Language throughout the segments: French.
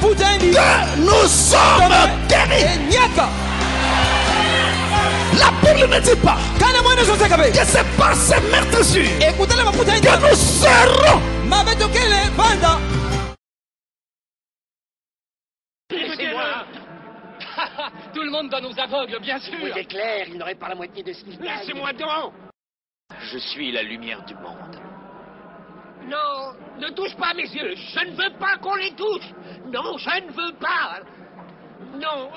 que nous sommes guéris. La Bible ne dit pas que c'est par ces meurtrissures que nous serons. Tout le monde dans nos aveugles, bien sûr. Oui, c'est clair, il n'aurait pas la moitié de ce qu'il gagne. Laissez-moi donc. Je suis la lumière du monde. Non, ne touche pas mes yeux. Je ne veux pas qu'on les touche. Non, je ne veux pas. Non.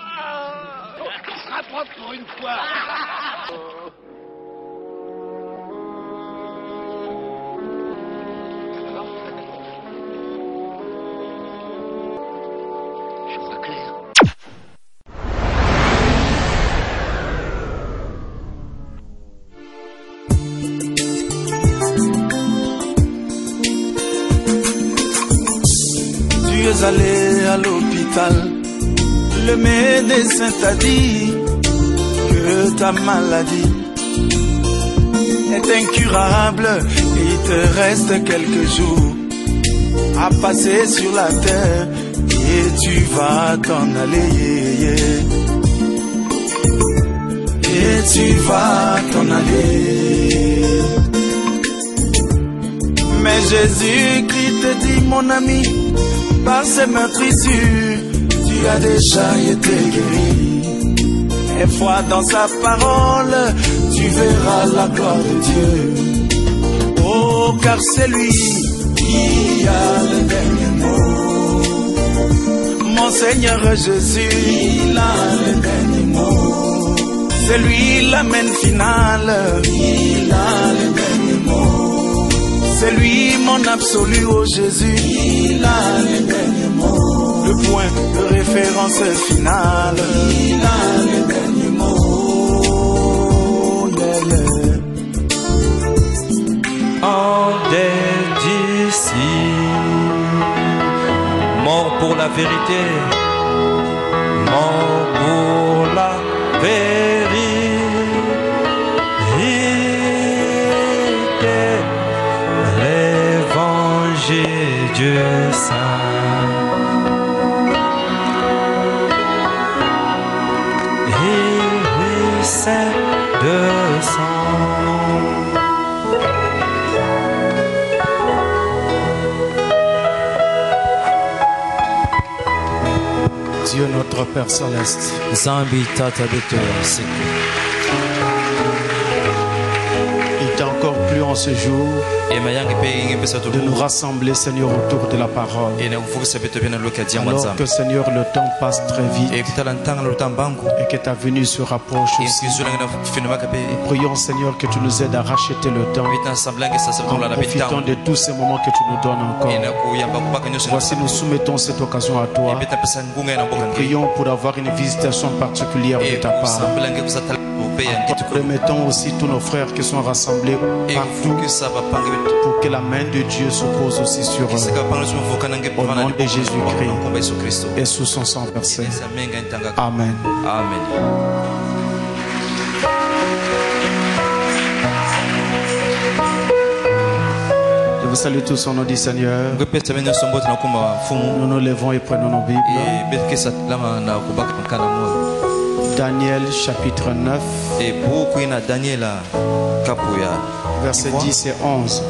Il sera propre pour une fois. Je vois clair. Tu es allé à l'hôpital, le médecin t'a dit que ta maladie est incurable et il te reste quelques jours à passer sur la terre et tu vas t'en aller. Et tu vas t'en aller. Mais Jésus-Christ te dit, mon ami, par ces meurtrissures, tu as déjà été guéri. Et foi dans sa parole, tu verras la gloire de Dieu. Oh, car c'est lui qui a le dernier mot. Mon Seigneur Jésus, il a le dernier mot. C'est lui l'amen finale, il a le dernier mot. C'est lui mon absolu, oh Jésus, il a le dernier mot. Le point de référence finale, il a le dernier mot. Un des disciples, mort pour la vérité, mort pour la vérité, l'évangile Dieu saint. Et c'est de sang. Dieu notre Père Céleste, Zambi Tata Beto, il t'a encore plu en ce jour de nous rassembler, Seigneur, autour de la parole. Alors que, Seigneur, le temps passe très vite et que ta venue se rapproche aussi. Nous prions, Seigneur, que tu nous aides à racheter le temps en profitant de tous ces moments que tu nous donnes encore. Voici, nous soumettons cette occasion à toi. Nous prions pour avoir une visitation particulière de ta part. Remettons aussi tous nos frères qui sont rassemblés partout pour que la main de Dieu se pose aussi sur eux. Au nom de Jésus-Christ et sous son sang versé. Amen. Amen. Je vous salue tous au nom du Seigneur. Nous nous levons et prenons nos Bibles. Daniel chapitre 9, versets 10 et 11.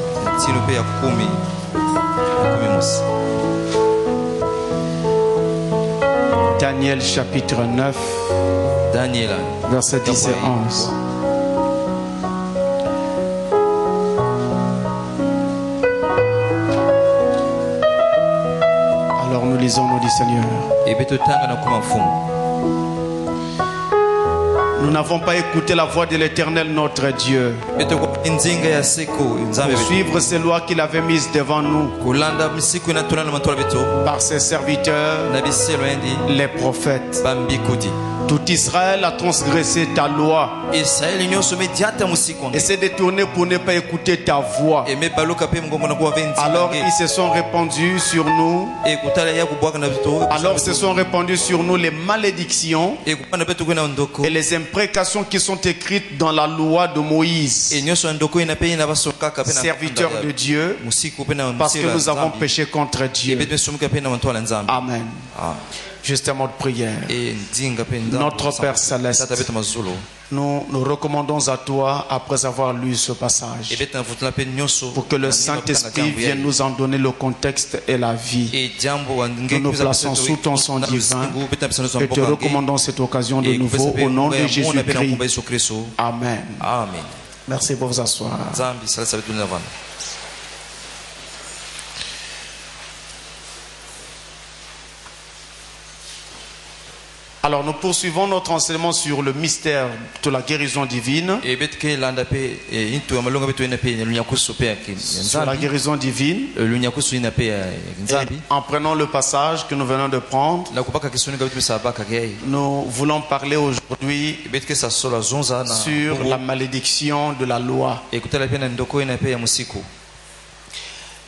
Daniel chapitre 9, versets 10 et 11. Alors nous lisons au nom du Seigneur. Nous n'avons pas écouté la voix de l'Éternel notre Dieu pour suivre ces lois qu'il avait mises devant nous par ses serviteurs, les prophètes. Tout Israël a transgressé ta loi Israeli nyonso mediata musiku. et s'est détourné pour ne pas écouter ta voix. Et me baluka pe ngombo na kuwa vendi. Alors ils se sont répandus sur nous. Et kutala ya kubwaka na bito. Alors se sont répandues sur nous les malédictions Et kupana betu kuna ndoko. et les imprécations qui sont écrites dans la loi de Moïse, Et nyonso ndoko ina pe ina basoka ka pe na. serviteur de Dieu, Musiku pe na. parce que nous avons péché contre Et Dieu. betu sumuka pe na mantwa la nzambi. Amen. Ah. Juste un mot de prière. Et ndinga pe nzambi. Notre Père Céleste, Tata betu mazulu. nous nous recommandons à toi après avoir lu ce passage Et betu na futula pe nyonso. pour que le Saint-Esprit vienne nous en donner le contexte et la vie. Et jambo Nous nous plaçons sous ton sang divin et te recommandons cette occasion de nouveau au nom de Jésus-Christ. Amen. Amen. Merci pour vous asseoir. Zambi salasa betu na vana. Alors nous poursuivons notre enseignement sur le mystère de la guérison divine. Et betke landa pe into amalonga betu ina pe lunyakusu pe yake. Sur la guérison divine. Lunyakusu ina pe nzambi. En prenant le passage que nous venons de prendre, La kupaka kisuni ga betu sabaka ke. nous voulons parler aujourd'hui Betke sa sola zonza na. sur la malédiction de la loi. Et kutala pe na ndoko ina pe ya musiku.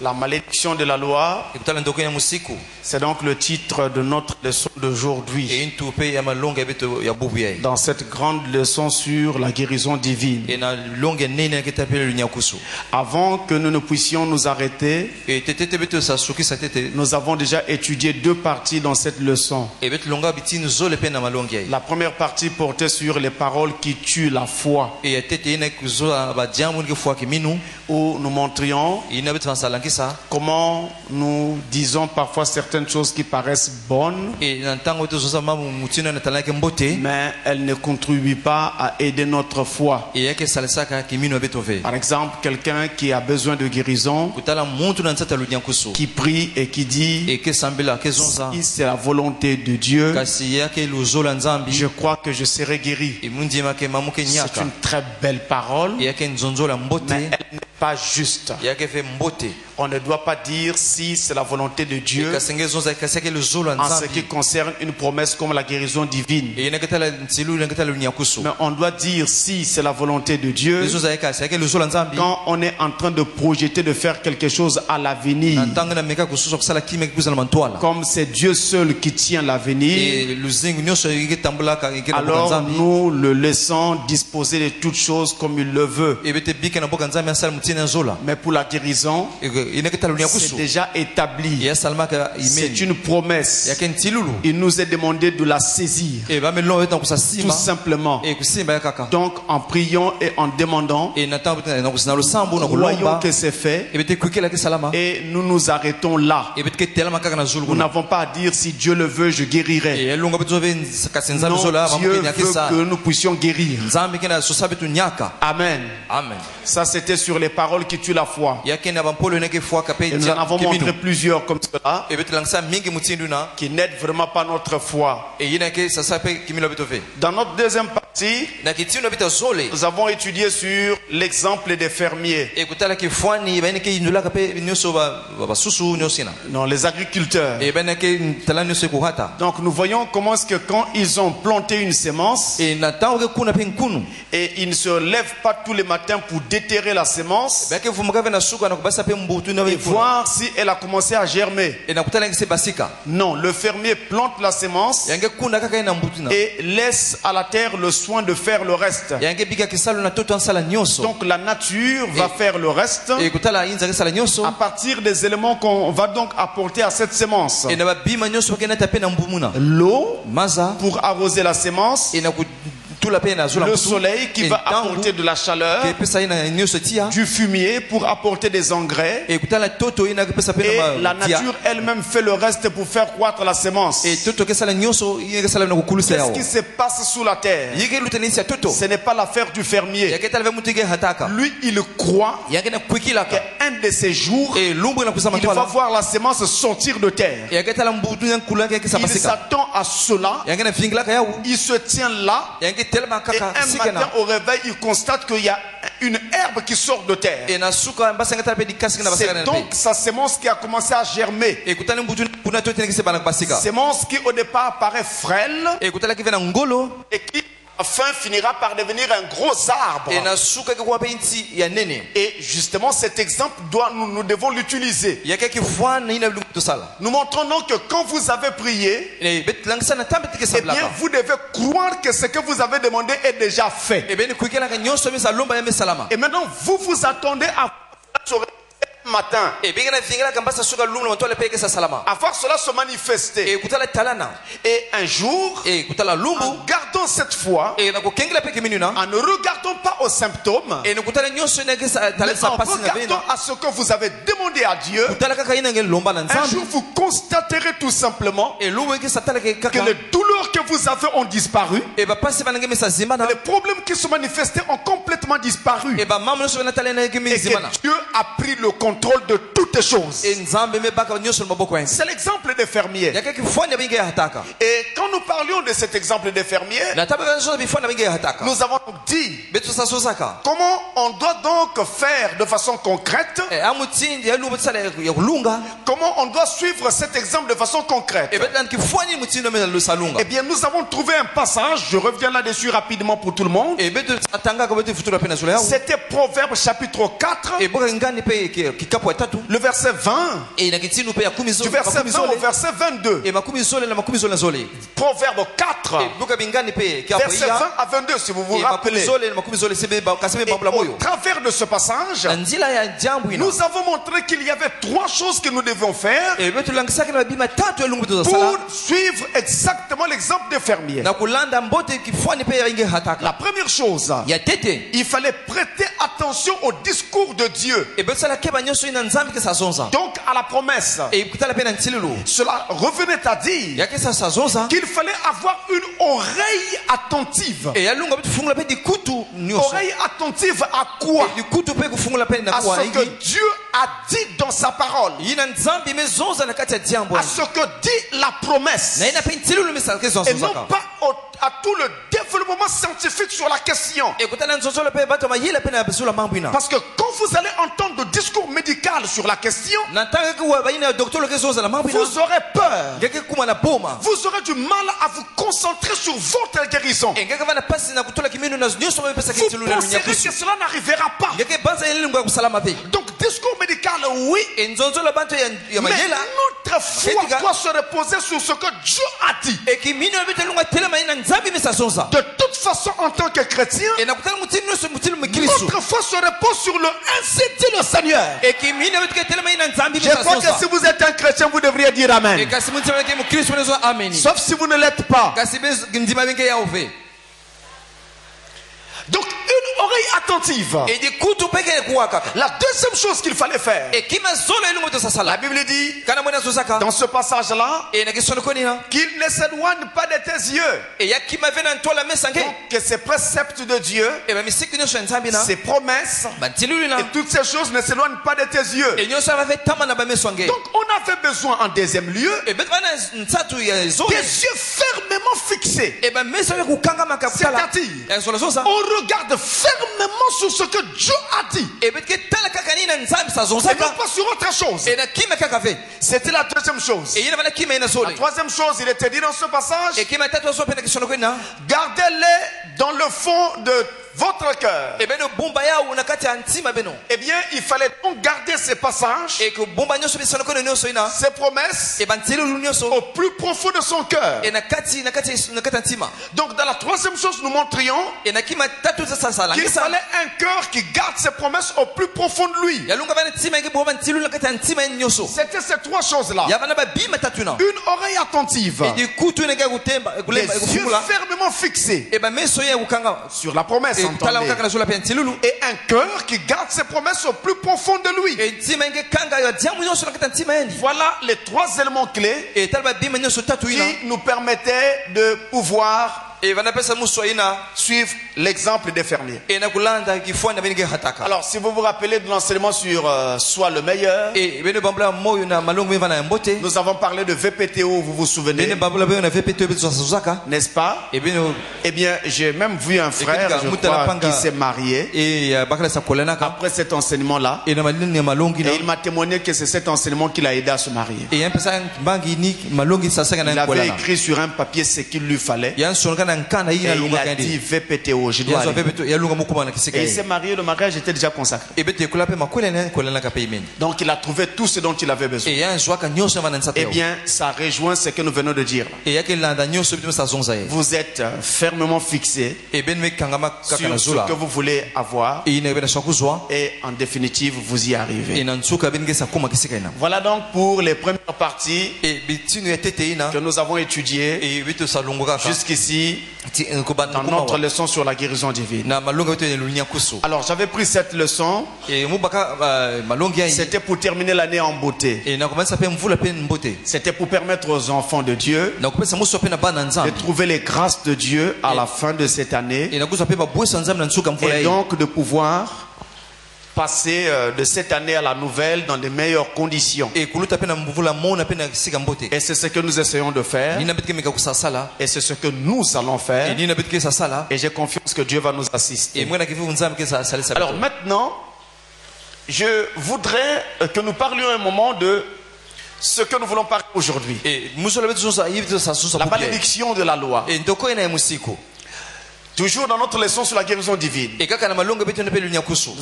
La malédiction de la loi, Et kutala ndoko ya musiku. c'est donc le titre de notre leçon d'aujourd'hui. Et into pe ya malonga betu ya bubu ya. Dans cette grande leçon sur la guérison divine. Et na longa nene ke tapele lunyakusu. Avant que nous ne puissions nous arrêter, Et tete betu sa suki sa tete. nous avons déjà étudié deux parties dans cette leçon. Et betu longa bitini zole pe na malonga ya. La première partie portait sur les paroles qui tuent la foi, Et tete ina kuzola ba jambo nke fwa ke minu. où nous montrions Ina betu salanki comment nous disons parfois certaines choses qui paraissent bonnes, Et nantango to zoza mamu mutino na talake mbote. mais elles ne contribuent pas à aider notre foi. Et yake salsaka kimino betove. Par exemple, quelqu'un qui a besoin de guérison, Kutala muntu na nsata lunyakusu. qui prie et qui dit Et que sambela ke zonza. si c'est la volonté de Dieu, Kasi yake luzola nzambi. je crois que je serai guéri. Et mundi make mamuke C'est nyaka. une très belle parole, Et yake nzonzola mbote. mais elle n'est pas juste. Yake fe mbote. On ne doit pas dire si c'est la volonté de Dieu Kasenge zonza kaseke luzola en ce qui nzambi. concerne une promesse comme la guérison divine. Et yake tala ntsilu yake lunyakusu. Mais on doit dire si c'est la volonté de Dieu Zonza yake luzola nzambi. quand on est en train de projeter de faire quelque chose à l'avenir. Nantanga na meka kususa kusala kime kuzala mantwala. Comme c'est Dieu seul qui tient l'avenir, Et luzingu nyosho yake tambula ka yake na alors nzambi. nous le laissons disposer de toutes choses comme il le veut. Et bete bika na boka nzambi asala mutina zola. Mais pour la guérison, Et yake tala lunyakusu. c'est déjà établi. Et salma ka C'est imeli. une promesse. Yake ntilulu. Il nous est demandé de la saisir, Et ba melon wetan tout kusasima. simplement. Et kusimba yakaka. Donc en priant et en demandant, Et natango na kusina lusambo na voyons kulomba. que c'est fait Et bete kwikela ke salama. et nous nous arrêtons là. Et bete ke telama kaka na zulu Nous kuna. n'avons pas à dire si Dieu le veut, je guérirai. Et elonga betu ove kasenza Non, zola Dieu mamuke nyake veut sa. que nous puissions guérir. Nzambi kena sosa betu nyaka. Amen. Amen. Ça, c'était sur les paroles qui tuent la foi. Yake na bampolo neke fwa kape. Et nous en avons montré plusieurs comme cela Et bete langsa mingi mutindu na. qui n'aident vraiment pas notre foi. Et yina ke sasa pe kimilo betu ove. Dans notre deuxième partie, Na kitino beta zole. nous avons étudié sur l'exemple des fermiers. Et kutala ke fwani ba ke indula kape nyoso ba susu nyosina. Non, les agriculteurs. Et ben ke tala nyoso kuhata. Donc nous voyons comment est-ce que quand ils ont planté une sémence Et natango ke kuna pe nkunu. et ils ne se lèvent pas tous les matins pour déterrer la sémence Ben ke vumuka ve na suka na kubasa pe mbutu na et we kuna. voir si elle a commencé à germer. Et nakutala ke se basika. Non, le fermier plante la sémence Yange kuna kaka ina mbutu na. et laisse à la terre le soin de faire le reste. Yange bika kisalo na toto ansala nyoso. Donc la nature va faire le reste Et kutala inza ke sala nyoso. à partir des éléments qu'on va donc apporter à cette sémence. Et na babima nyoso ke na tape na mbumuna. L'eau Maza. pour arroser la sémence, Et na kutula pe na zola le mbutu. soleil qui Et va tangu apporter de la chaleur, ke pesa ina nyoso tia. du fumier pour apporter des engrais. Et kutala toto ina ke pesa pe Et na la tia. nature elle-même fait le reste pour faire croître la sémence. Et toto ke sala nyoso ina ke sala na kukulusa Qu'est-ce yao. qui se passe sous la terre? Yeke lutenisi ya toto. Ce n'est pas l'affaire du fermier. Yake tala ve mutige hataka. Lui, il croit Yake na kwikila ka. qu'un de ces jours, Et lumbu na kusama il va twala. voir la sémence sortir de terre. Yake tala mbutu ya kula ke Il sabasika. s'attend à cela. Yake na fingila ka yao. Il se tient là Yake tela un matin au réveil, il constate qu'il y a une herbe qui sort de terre. C'est donc sa sémence qui a commencé à germer. Sémence qui au départ paraît frêle et qui enfin finira par devenir un gros arbre. Et justement cet exemple nous devons l'utiliser. Nous montrons donc que quand vous avez prié, eh bien vous devez croire que ce que vous avez demandé est déjà fait. Et maintenant vous vous attendez à matin à voir cela se manifester. Et un jour, en gardant cette foi, en ne regardant pas aux symptômes, mais en regardant à ce que vous avez demandé à Dieu, un jour vous constaterez tout simplement que les douleurs que vous avez ont disparu, les problèmes qui se manifestaient ont complètement disparu, et que Dieu a pris le contrôle de toutes choses. C'est l'exemple des fermiers. Et quand nous parlions de cet exemple des fermiers, nous avons dit comment on doit donc faire de façon concrète, comment on doit suivre cet exemple de façon concrète. Eh bien nous avons trouvé un passage, je reviens là-dessus rapidement pour tout le monde. C'était Proverbe chapitre 4, le verset 20, du verset 20 au verset 22. Proverbe 4, verset 20 à 22, si vous vous rappelez. Et au travers de ce passage, nous avons montré qu'il y avait trois choses que nous devions faire pour suivre exactement l'exemple des fermiers. La première chose, il fallait prêter attention au discours de Dieu. Donc à la promesse. Cela revenait à dire qu'il fallait avoir une oreille attentive. Oreille attentive à quoi? À ce que Dieu a dit dans sa parole. À ce que dit la promesse. Et non pas à tout le développement scientifique sur la question. Parce que quand vous allez entendre le discours médical sur la question, vous aurez peur. Vous aurez du mal à vous concentrer sur votre guérison. Vous penserez que cela n'arrivera pas. Donc discours médical, oui. Mais notre foi doit se reposer sur ce que Dieu a dit. De toute façon, en tant que chrétien, notre foi se repose sur le ainsi dit le Seigneur. Je crois que si vous êtes un chrétien, vous devriez dire Amen. Sauf si vous ne l'êtes pas. Donc une oreille attentive. La deuxième chose qu'il fallait faire, la Bible dit dans ce passage là qu'il ne s'éloigne pas de tes yeux. Donc que ces préceptes de Dieu, ses promesses et toutes ces choses ne s'éloignent pas de tes yeux. Donc on avait besoin en deuxième lieu des yeux fermement fixés. C'est-à-dire on regarde fermement sur ce que Dieu a dit et non pas sur autre chose. C'était la deuxième chose. La troisième chose, il était dit dans ce passage, gardez-les dans le fond de votre cœur. Eh bien, il fallait donc garder ces passages, ces promesses au plus profond de son cœur. Donc dans la troisième chose, nous montrions qu'il fallait un cœur qui garde ses promesses au plus profond de lui. C'était ces trois choses-là. Une oreille attentive, les yeux fermement fixés sur la promesse, et un cœur qui garde ses promesses au plus profond de lui. Voilà les trois éléments clés qui nous permettaient de pouvoir suivre l'exemple des fermiers. Alors, si vous vous rappelez de l'enseignement sur Sois le meilleur, nous avons parlé de VPTO, vous vous souvenez, n'est-ce pas? Eh bien, j'ai même vu un frère, je crois, qui s'est marié après cet enseignement-là. Et il m'a témoigné que c'est cet enseignement qui l'a aidé à se marier. Il avait écrit sur un papier ce qu'il lui fallait. Et il a dit VPTO, je dois aller. Et il s'est marié, le mariage était déjà consacré. Donc il a trouvé tout ce dont il avait besoin. Eh bien, ça rejoint ce que nous venons de dire. Vous êtes fermement fixé sur ce que vous voulez avoir. Et en définitive, vous y arrivez. Voilà donc pour les premières parties que nous avons étudiées jusqu'ici dans notre leçon sur la guérison divine. Alors j'avais pris cette leçon, c'était pour terminer l'année en beauté. C'était pour permettre aux enfants de Dieu de trouver les grâces de Dieu à la fin de cette année et donc de pouvoir passer de cette année à la nouvelle dans de meilleures conditions. Et c'est ce que nous essayons de faire. Et c'est ce que nous allons faire. Et j'ai confiance que Dieu va nous assister. Alors maintenant, je voudrais que nous parlions un moment de ce que nous voulons parler aujourd'hui. La malédiction de la loi. Toujours dans notre leçon sur la guérison divine. Nous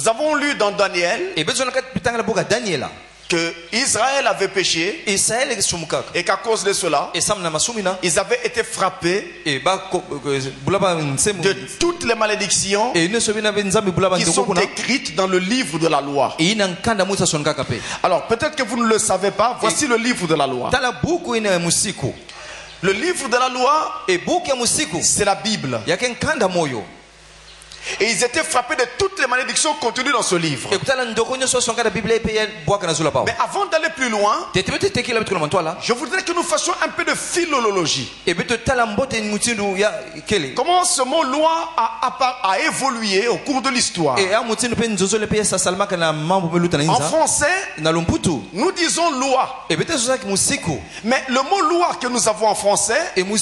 avons lu dans Daniel que Israël avait péché et qu'à cause de cela, ils avaient été frappés de toutes les malédictions qui sont écrites dans le livre de la loi. Alors peut-être que vous ne le savez pas, voici le livre de la loi. Le livre de la loi, c'est la Bible. Et ils étaient frappés de toutes les malédictions contenues dans ce livre. Mais avant d'aller plus loin, je voudrais que nous fassions un peu de philologie. Comment ce mot loi a évolué au cours de l'histoire. En français, nous disons loi. Mais le mot loi que nous avons en français, il vient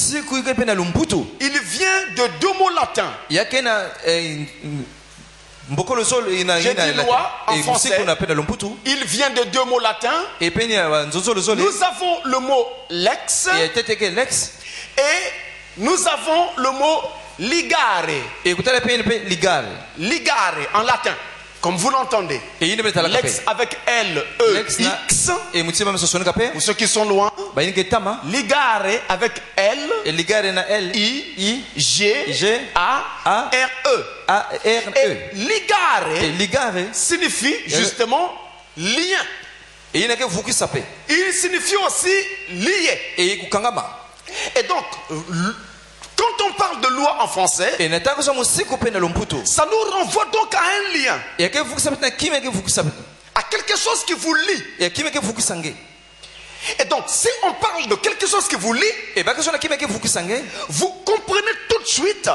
de deux mots latins. J'ai dit loi en français, il vient de deux mots latins. Nous avons le mot lex et nous avons le mot ligare. Ligare en latin, comme vous l'entendez. Lex avec L-E-X. Pour ceux qui sont loin. Ligare avec L-I-G-A-R-E. Et ligare signifie justement lien. Il signifie aussi lié. Et donc, quand on parle de loi en français, ça nous renvoie donc à un lien, à quelque chose qui vous lie. Et donc, si on parle de quelque chose qui vous lie, vous comprenez tout de suite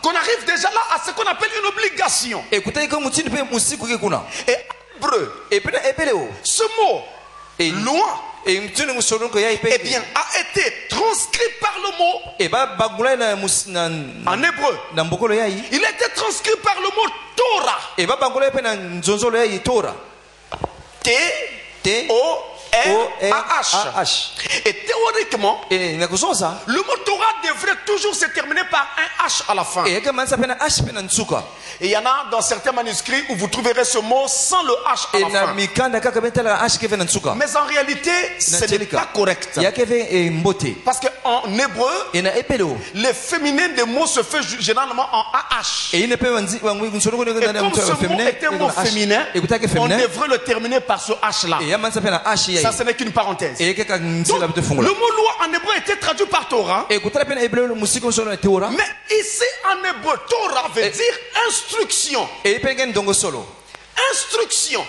qu'on arrive déjà là à ce qu'on appelle une obligation. Et hébreu, ce mot loi, eh bien, a été transcrit par le mot en hébreu. Il a été transcrit par le mot Torah. T-O-R-A-H. Et théoriquement, le mot Torah devrait toujours se terminer par un H à la fin. Et il y en a dans certains manuscrits où vous trouverez ce mot sans le H à la fin. Mais en réalité, ce n'est pas correct. Parce qu'en hébreu, le féminin des mots se fait généralement en AH. Et comme ce mot est un mot féminin, on devrait le terminer par ce H là. Ça, ce n'est qu'une parenthèse. Donc, le mot loi en hébreu était traduit par Torah. Mais ici en hébreu, Torah veut dire instruction. Instruction.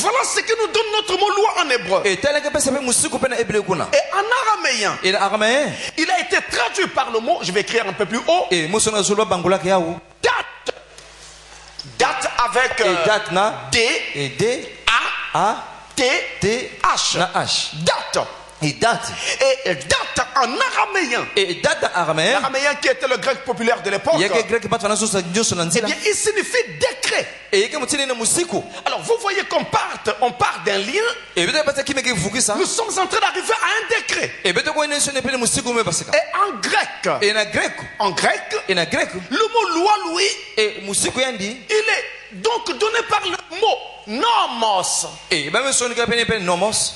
Voilà ce que nous donne notre mot loi en hébreu. Et tel que pesa pe musiku pe na hébreu kuna. Et en araméen, Et na araméen. il a été traduit par le mot, je vais écrire un peu plus haut, Et musona zulba bangula ke yawo. date. Date avec Et date na D, et D A, A T, T H. na H. Date. Et date. Et date en araméen. Et date en araméen. L'araméen qui était le grec populaire de l'époque. Il y a que grec pas fana so sa nyoso na Eh nzila. bien, il signifie décret. Et yeke mutini na musiku. Alors, vous voyez qu'on part d'un lien. Et peut-être pas qui meke vukisa. Nous sommes en train d'arriver à un décret. Et peut-être qu'on est sur ne pe musiku me basika. Et en grec, Et na grec. le mot loi, lui, Et musiku yandi. il est donc donné par le mot nomos. Et ba me so ni ka pe nomos.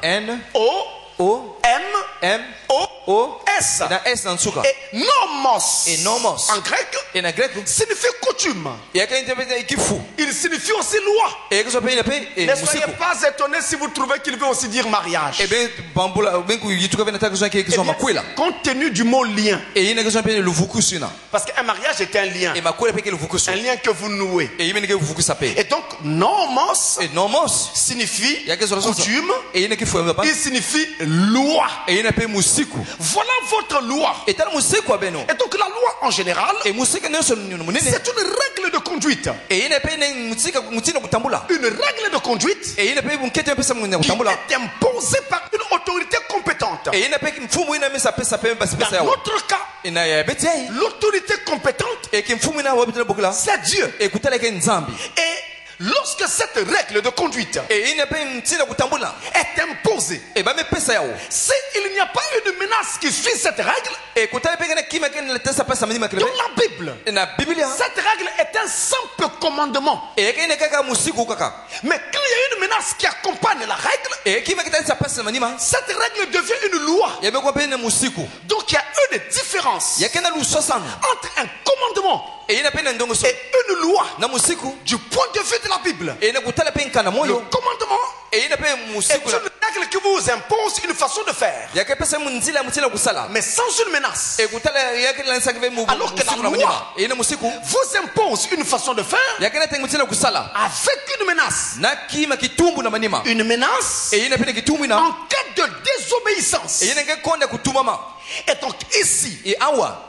N O, O M, M O S. na S na nsuka. Et nomos. Et nomos. En grec, Et na grec. signifie coutume. Il y a qu'un interprète qui fou. Il signifie aussi loi. Et que so pe pe et Ne soyez musiku. pas étonnés si vous trouvez qu'il veut aussi dire mariage. Et ben bambula ben ku yituka ben ta que so qui Eh so bien, makwela. compte tenu du mot lien. Et il y a que so pe le vukusu na. Parce qu'un mariage est un lien. Et makwela pe que le vukusu. Un lien que vous nouez. Et il y a que vukusu pe. Et donc, nomos Et nomos. signifie Il y a que so coutume. Et il y a que faut pas. Il signifie loi. Et il y a pe musiku. Voilà votre loi. Et tel musiku abeno. Et donc, la loi en général, Et musiku ne so munene. c'est une règle de conduite. Et il y a pe ne musika mutina kutambula. Une règle de conduite Et il y a pe bunkete pesa munene qui kutambula. est imposée par une autorité compétente. Et il y a pe mfumu ina mesa pesa pe basi pesa Dans yawo. notre cas, Et na ya betai. l'autorité compétente, Et que mfumu ina wabitela bokula. c'est Dieu. Et kutala ke nzambi. Et lorsque cette règle de conduite Et il y a pe mtina kutambula. est imposée, Et ba me pesa yawo. s'il n'y a pas une menace qui suit cette règle, Et kutala pe kana kima ke na tesa pesa mani dans makrebe. la Bible, Et na Biblia. cette règle est un simple commandement. Et que ne kaka musiku kaka. Mais quand il y a une menace qui accompagne la règle, Et kima ke tesa pesa mani ma. cette règle devient une loi. Ya be ko pe na musiku. Donc il y a une différence Ya kana lu sosana. entre un commandement Et il y a pe na ndongo so. et une loi Na musiku. du point de vue de la Bible. Et na kutala pe nkana Le moyo. commandement Et il y a pe est musiku. une règle qui vous impose une façon de faire, Ya ke pesa munzila mutila kusala. mais sans une menace. Et kutala ya ke lansa ke mu. Alors que la musiku na loi manima. Et na musiku. vous impose une façon de faire Ya ke na tengu mutila kusala. avec une menace. Na kima kitumbu na manima. Une menace Et il y a pe na kitumbu na. en cas de désobéissance. Et il y a ke konda kutumama. Et donc ici, Et awa.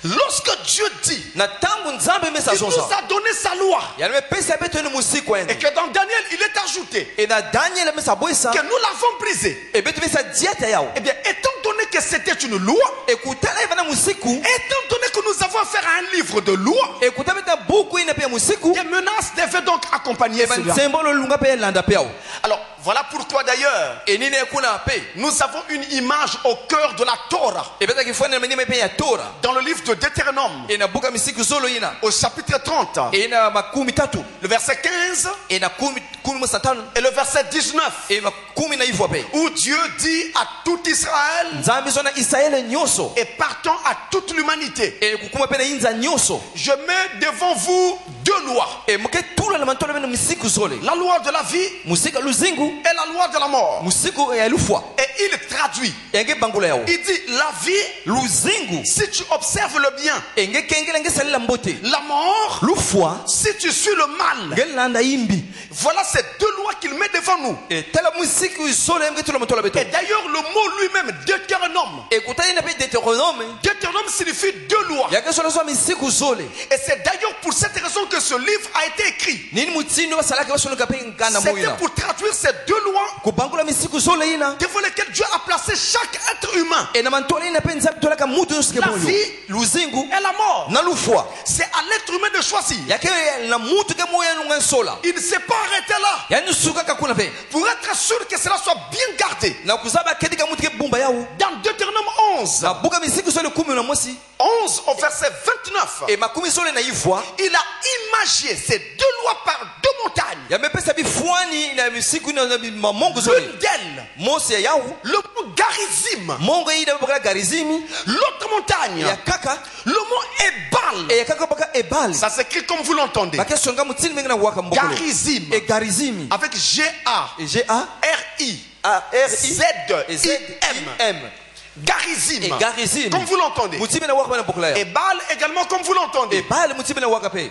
lorsque Dieu dit Na tangu nzambe mesa qu'il nous zonza. a donné sa loi, Ya me pesa pe tenu musiku et ene. que dans Daniel il est ajouté Et na Daniel mesa boisa. que nous l'avons brisé, Et betu mesa dieta yao. eh bien, étant donné que c'était une loi, Et kutala ivana musiku. étant donné que nous avons affaire à un livre de loi, Et kutala beta buku ina pe musiku. des menaces devaient donc accompagner Et ban cela. symbole lunga pe landa pe yao. Alors, voilà pourquoi d'ailleurs, Et nini kuna pe. nous avons une image au cœur de la Torah. Et beta kifanya manima pe ya Torah. Dans le livre de Deutéronome, Et na buka misiku zolo ina. au chapitre 30, Et na makumi tatu. le verset 15 Et na kumi musatano. et le verset 19, Et makumi na hivyo pe. où Dieu dit à tout Israël Nzambi zona Israeli nyoso. et partant à toute l'humanité, Et kukuma pe na inza nyoso. je mets devant vous deux lois, Et muke tula na mantola pe na misiku zole. la loi de la vie Musika luzingu. et la loi de la mort. Musiku ya lufwa. Et il traduit, Enge bangula yao. il dit la vie, Luzingu. si tu observes le bien, Enge kengela nge salila mbote. la mort, Lufwa. si tu suis le mal. Nge landa imbi. Voilà ces deux lois qu'il met devant nous. Et tala musiku zole nge tula mantola beto. Et d'ailleurs, le mot lui-même, Deutéronome, Et kutala ina pe Deutéronome. Deutéronome signifie deux lois. Yake solo so misiku zole. Et c'est d'ailleurs pour cette raison que ce livre a été écrit. Nini mutindo basalaka basolo kape ngana C'était moyina. pour traduire ces deux lois Kubangula misiku zole ina. devant lesquelles Dieu a placé chaque être humain. E na mantola ina pe nzambi tolaka mutu yosike La boyo. vie Luzingu. et la mort. Na lufwa. C'est à l'être humain de choisir. Yake na mutu ke moya nunga sola. Il ne s'est pas arrêté là Yani suka kakuna pe. pour être sûr que cela soit bien gardé. Na kuzaba kedika mutu ke bumba yao. Dans Deutéronome 11, Na buka misiku zole kumi na mosi. 11 au verset 29, E makumi zole na yifwa. il a imagé ces deux lois par deux montagnes. Ya mepesa bifwani na misiku na mongo zole. L'une d'elles, Mosi ya yao. le mot Garizim. Mongo ida baka garizimi. L'autre montagne, Ya kaka. le mot Ebal. E ya kaka baka ebal. Ça s'écrit comme vous l'entendez. Baka songa mutini menga na waka mbokolo. Garizim. E garizimi. Avec G-A-R-I. G A R-I. A R I Z-I-M. Z I M. Garizim. Et Garizim. Comme vous l'entendez. Mutibe na waka bana bokla ya. Et Baal également comme vous l'entendez. Et Baal mutibe na waka pe.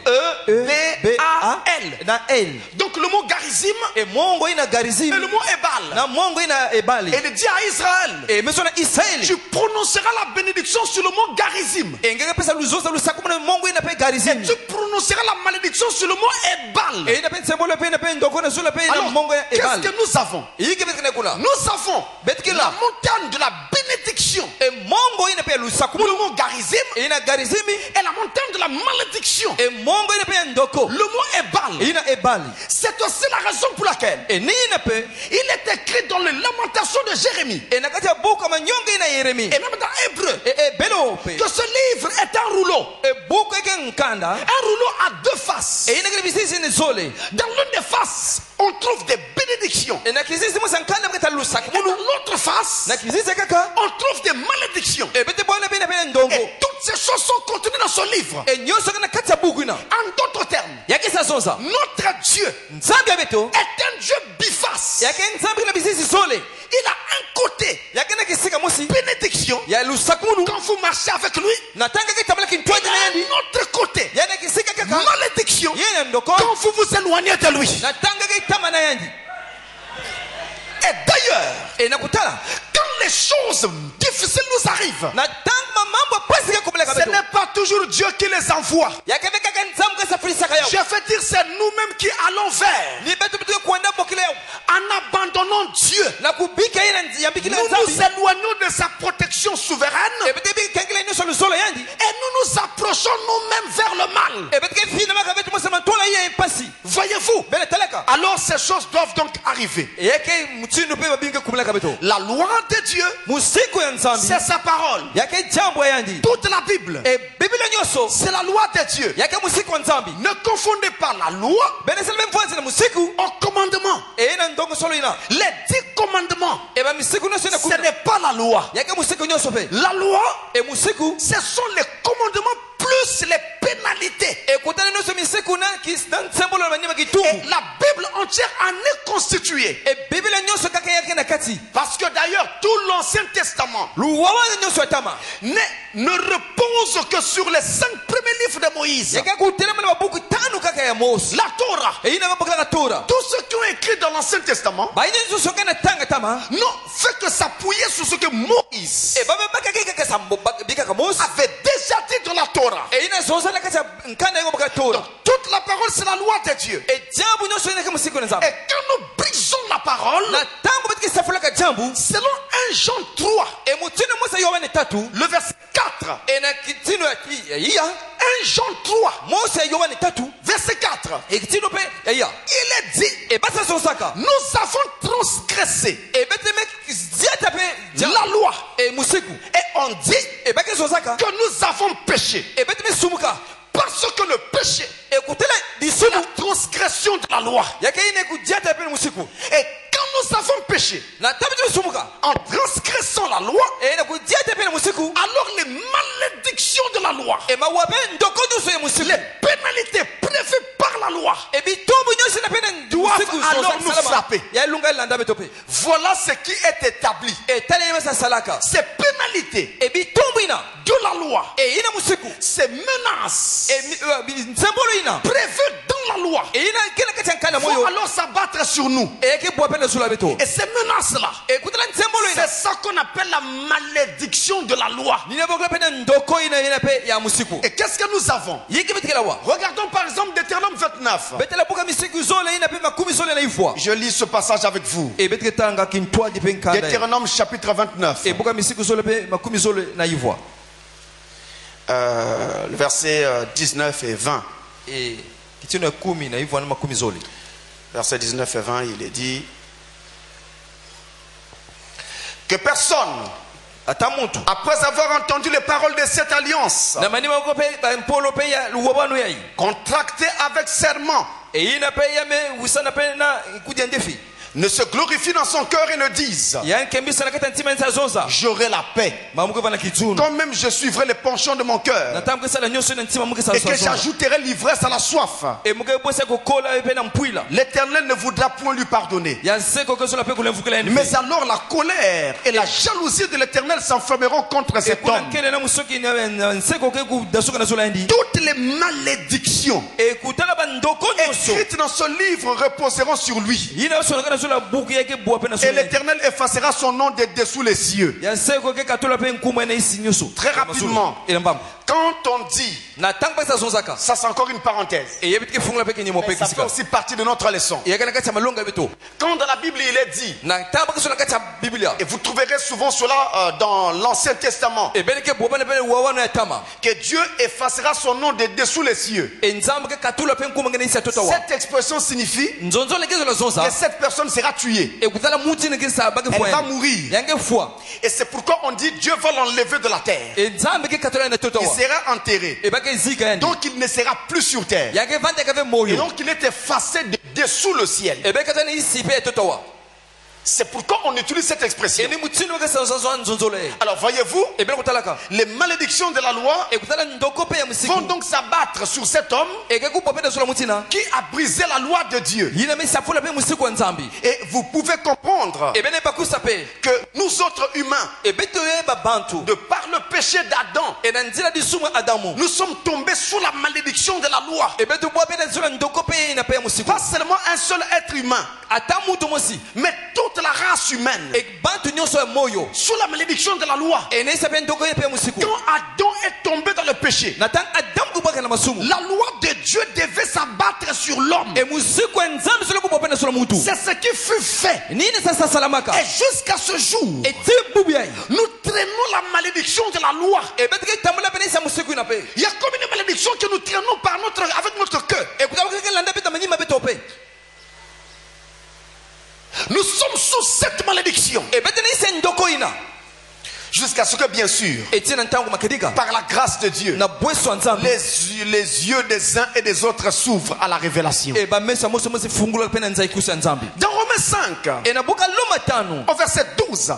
E-B-A-L. Na L. Donc le mot Garizim Et mongo ina Garizim. et le mot Ebal. Na mongo ina Ebali. Et il dit à Israël, Et mais na Israël. tu prononceras la bénédiction sur le mot Garizim. Et ngaka pesa luzosa lusakuma na mongo ina pe Et Garizim. tu prononceras la malédiction sur le mot Ebal. Et ina pe sembolo pe ina pe ndoko na sula pe na Alors, mongo qu'est-ce Ebal. que nous avons? Yike pe kana kula. Nous avons Betkela. la montagne de la bénédiction. Et mongo ina pe Le lusakuma mot Garizim ina Garizimi. et la montagne de la malédiction. Et mongo ina pe ndoko. Le mot Ebal. Ina Ebali. C'est aussi la raison pour laquelle Et ni ina pe il est écrit dans les lamentations de Jérémie et nakati ya buku manyonga ina Yeremi. et même dans Hébreu Et belo pe. que ce livre est un rouleau. Et buku eke nkanda. Un rouleau à deux faces. Et ina kile bisisi ni zole. Dans l'une des faces, on trouve des bénédictions. Et na kisisi mo sankanda mkata lusak Et dans munu. l'autre face, Na kisisi kaka. on trouve des malédictions. Et bete bwana pe na pe ndongo. Et toutes ces choses sont contenues dans ce livre. Et nyoso kana kati ya buku ina. En d'autres termes, Yake sa zonza. notre Dieu Nzambi abeto. est un Dieu biface. Yake nzambi na bisisi zole. Il a un côté Yake na kisika mosi. bénédiction. Ya lusak munu. Quand vous marchez avec lui, Na tanga ke tabala il kintwaji na a yandi. un autre côté Yana kisika kaka. malédiction. Yena ndoko. Quand vous vous éloignez de lui. Na tanga ke tama na yandi. Et d'ailleurs, Et nakutala. quand les choses difficiles nous arrivent, Na tanga mambo pasi ke kumela ce kabeto. n'est pas toujours Dieu qui les envoie. Yake be kaka nzambu ke safari saka yao. Je veux dire, c'est nous-mêmes qui allons vers Ni betu betu kuanda bokile yao. en abandonnant Dieu. Na kubika ina yambikile Nous nous nzambi. éloignons de sa protection E souveraine bete bi kangile nyoso luzola yandi. et nous nous approchons nous-mêmes vers le mal. E bete ke fina maka betu mo sama tola ye pasi. Voyez-vous? Bele talaka. Alors ces choses doivent donc arriver. E yake mutindo pe babinga kumela kabeto. La loi de Dieu, Musiku ya nzambi. c'est sa parole. Yake jambo yandi. Toute la Bible, E biblia nyoso. c'est la loi de Dieu. Yake musiku wa nzambi. Ne confondez pas la loi Bene sel même fois na musiku. au commandement. E ina ndongo solo ina. Les 10 commandements, E ba musiku nyoso na ce kumela. n'est pas la loi. Yake musiku nyoso pe. La loi, E musiku. ce sont les commandements plus les pénalités. E kutana nyoso musiku na kistan symbole na manyama kitungu. Et la Bible entière en est constituée. E biblia nyoso kaka yake na kati. Parce que d'ailleurs, tout l'Ancien Testament Luwawa nyoso atama. ne repose que sur les 5 premiers livres de Moïse. Yake kutana na mabuku tano kaka ya Mose. La Torah. E ina mabukala na Torah. Tous ceux qui ont écrit dans l'Ancien Testament Ba ina nyoso kana tanga tama. n'ont fait que s'appuyer sur ce que Moïse E baba baka kaka sambo bika ka Mose. avait déjà dit dans la Torah. E ina zonza na kati nkanda yako baka Torah. Toute la parole, c'est la loi de Dieu. E jambo nyoso ina kama siku na nzambi. Et quand nous brisons la parole, Na tango betiki safula ka jambo. selon 1 Jean 3, E mutino Musa Yohane 3. le verset 4, E na kitino ya iya. 1 Jean 3, Mose Yohane 3. verset 4, E kitino pe ya iya. il est dit, E basa sonsaka. nous avons transgressé E bete me ziata pe la loi. E musiku. Et on dit E baka sonsaka. que nous avons péché. E bete me sumuka. Parce que le péché E kutele est disumu. la transgression de la loi. Yake ine kujiata pe musiku. Et quand nous avons péché, Na tabitu sumuka. en transgressant la loi, E ina kujiata pe musiku. alors les malédictions de la loi, E mawabe ndoko nyoso ya musiku. les pénalités prévues par la loi, E bitombo nyoso na pena musiku alors nous frapper. Ya lunga landa betope. Voilà ce qui est établi. E tale mesa salaka. Ces pénalités E bitombo ina. de la loi, E ina musiku. ces menaces E nzembolo ina. prévues dans la loi, E ina kila kati nkanda vont moyo. alors s'abattre sur nous. E ke bwa pele sula beto. Et ces menaces-là, E kutela nzembolo ina. c'est ça qu'on appelle la malédiction de la loi. Nina bokla pena ndoko ina pe ya musiku. Et qu'est-ce que nous avons? Yiki betikela wa. Regardons par exemple Deutéronome 29. Betela buka misiku zole ina pe makumi zole na ifwa. Je lis ce passage avec vous. E betike tanga kintwa di pe nkanda. Deutéronome chapitre 29. E buka misiku zole pe makumi zole na ifwa. Le verset 19 et 20. E kitino ya kumi na ifwa na makumi zole. Verset 19 et 20, il est dit que personne, Ata muntu. après avoir entendu les paroles de cette alliance, Na mani mako pe ba mpolo pe ya luwabano yai. contractée avec serment, E ina pe ya me wisana pe na kuja ndefi. ne se glorifient dans son cœur et ne disent j'aurai la paix. Quand même je suivrai les penchants de mon cœur et que j'ajouterai l'ivresse à la soif. L'Éternel ne voudra point lui pardonner. Mais alors la colère et la jalousie de l'Éternel s'enfermeront contre cet homme. Toutes les malédictions écrites dans ce livre reposeront sur lui. Et l'Éternel effacera son nom de dessous les cieux. Très rapidement, quand on dit, ça c'est encore une parenthèse, mais ça fait aussi partie de notre leçon. Quand dans la Bible il est dit, et vous trouverez souvent cela dans l'Ancien Testament, que Dieu effacera son nom de dessous les cieux. Cette expression signifie que cette personne sera tuée. Elle va mourir. Et c'est pourquoi on dit Dieu va l'enlever de la terre. Il sera enterré. Donc il ne sera plus sur terre. Et donc il est effacé de dessous le ciel. C'est pourquoi on utilise cette expression. Alors voyez-vous, les malédictions de la loi vont donc s'abattre sur cet homme qui a brisé la loi de Dieu. Et vous pouvez comprendre que nous autres humains, de par le péché d'Adam, nous sommes tombés sous la malédiction de la loi. Pas seulement un seul être humain, mais toute la race humaine sous la malédiction de la loi. Quand Adam est tombé dans le péché, la loi de Dieu devait s'abattre sur l'homme. C'est ce qui fut fait. Et jusqu'à ce jour, nous traînons la malédiction de la loi. Il y a comme une malédiction que nous traînons avec notre cœur. Nous sommes sous cette malédiction. Jusqu'à ce que, bien sûr, par la grâce de Dieu, les yeux des uns et des autres s'ouvrent à la révélation. Dans Romains 5, au verset 12,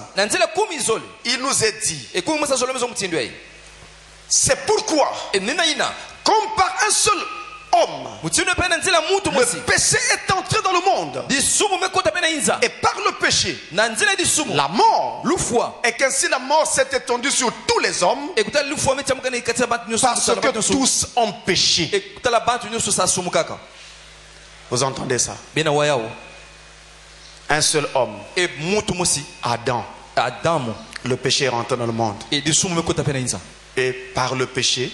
il nous est dit, c'est pourquoi, comme par un seul homme, le péché est entré dans le monde, et par le péché la mort, et qu'ainsi la mort s'est étendue sur tous les hommes, parce que tous ont péché. Vous entendez ça? Un seul homme, Adam, le péché est rentré dans le monde, et par le péché,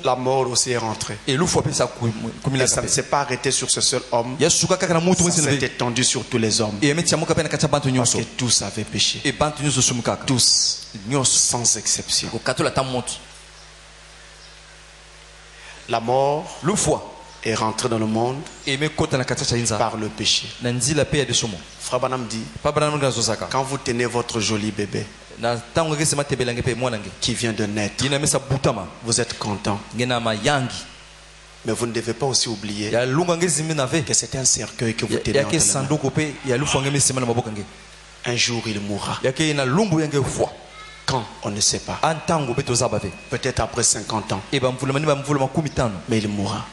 la mort aussi est rentrée. Et ça ne s'est pas arrêté sur ce seul homme. Ça s'est étendu sur tous les hommes. Parce que tous avaient péché. Tous, sans exception. La mort est rentrée dans le monde par le péché. Frère Branham dit, quand vous tenez votre joli bébé qui vient de naître, vous êtes content. Mais vous ne devez pas aussi oublier que c'est un cercueil que vous tenez entre les mains. Un jour il mourra. Quand? On ne sait pas. Peut-être après 50 ans. Mais il mourra.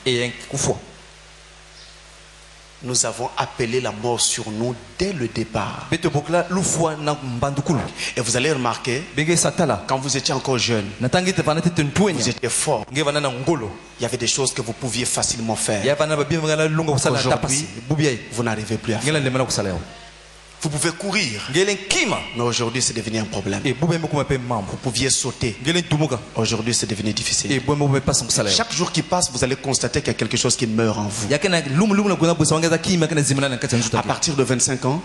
Nous avons appelé la mort sur nous dès le départ. Et vous allez remarquer, quand vous étiez encore jeune, vous étiez fort. Il y avait des choses que vous pouviez facilement faire. Aujourd'hui, vous n'arrivez plus à faire. Vous pouvez courir, mais aujourd'hui c'est devenu un problème. Vous pouviez sauter, aujourd'hui c'est devenu difficile. Chaque jour qui passe, vous allez constater qu'il y a quelque chose qui meurt en vous. À partir de 25 ans,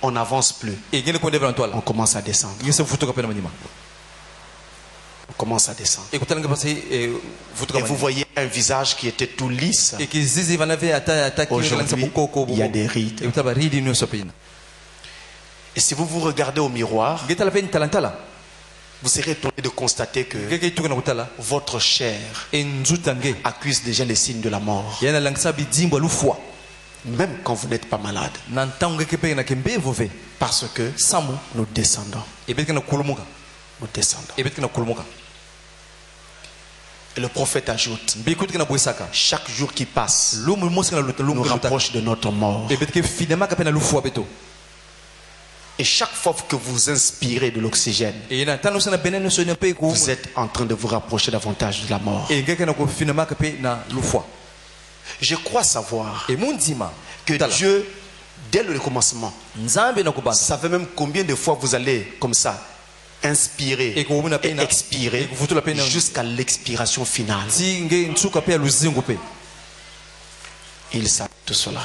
on n'avance plus. On commence à descendre. On commence à descendre. Et vous voyez un visage qui était tout lisse. Aujourd'hui, il y a des rides. Et si vous vous regardez au miroir, vous serez étonné de constater que votre chair accuse déjà les signes de la mort. Même quand vous n'êtes pas malade. Parce que nous descendons. Nous descendons. Et le prophète ajoute, chaque jour qui passe nous rapproche de notre mort. Et chaque fois que vous inspirez de l'oxygène, vous êtes en train de vous rapprocher davantage de la mort. Je crois savoir que Dieu, dès le commencement, savait même combien de fois vous allez comme ça inspirer et expirer jusqu'à l'expiration finale. Il savait tout cela.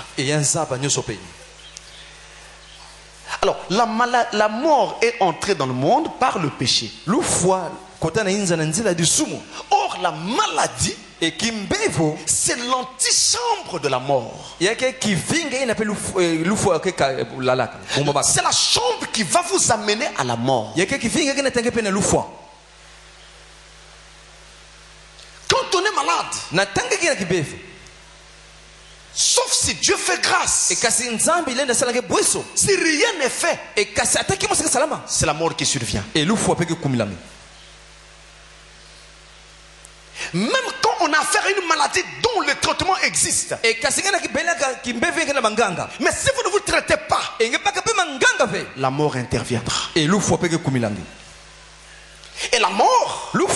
Alors, la mort est entrée dans le monde par le péché. Or, la maladie, c'est l'antichambre de la mort. C'est la chambre qui va vous amener à la mort. Quand on est malade, sauf si Dieu fait grâce, si rien n'est fait, c'est la mort qui survient. Même quand on a affaire à une maladie dont le traitement existe, mais si vous ne vous traitez pas, la mort interviendra. Et la mort peut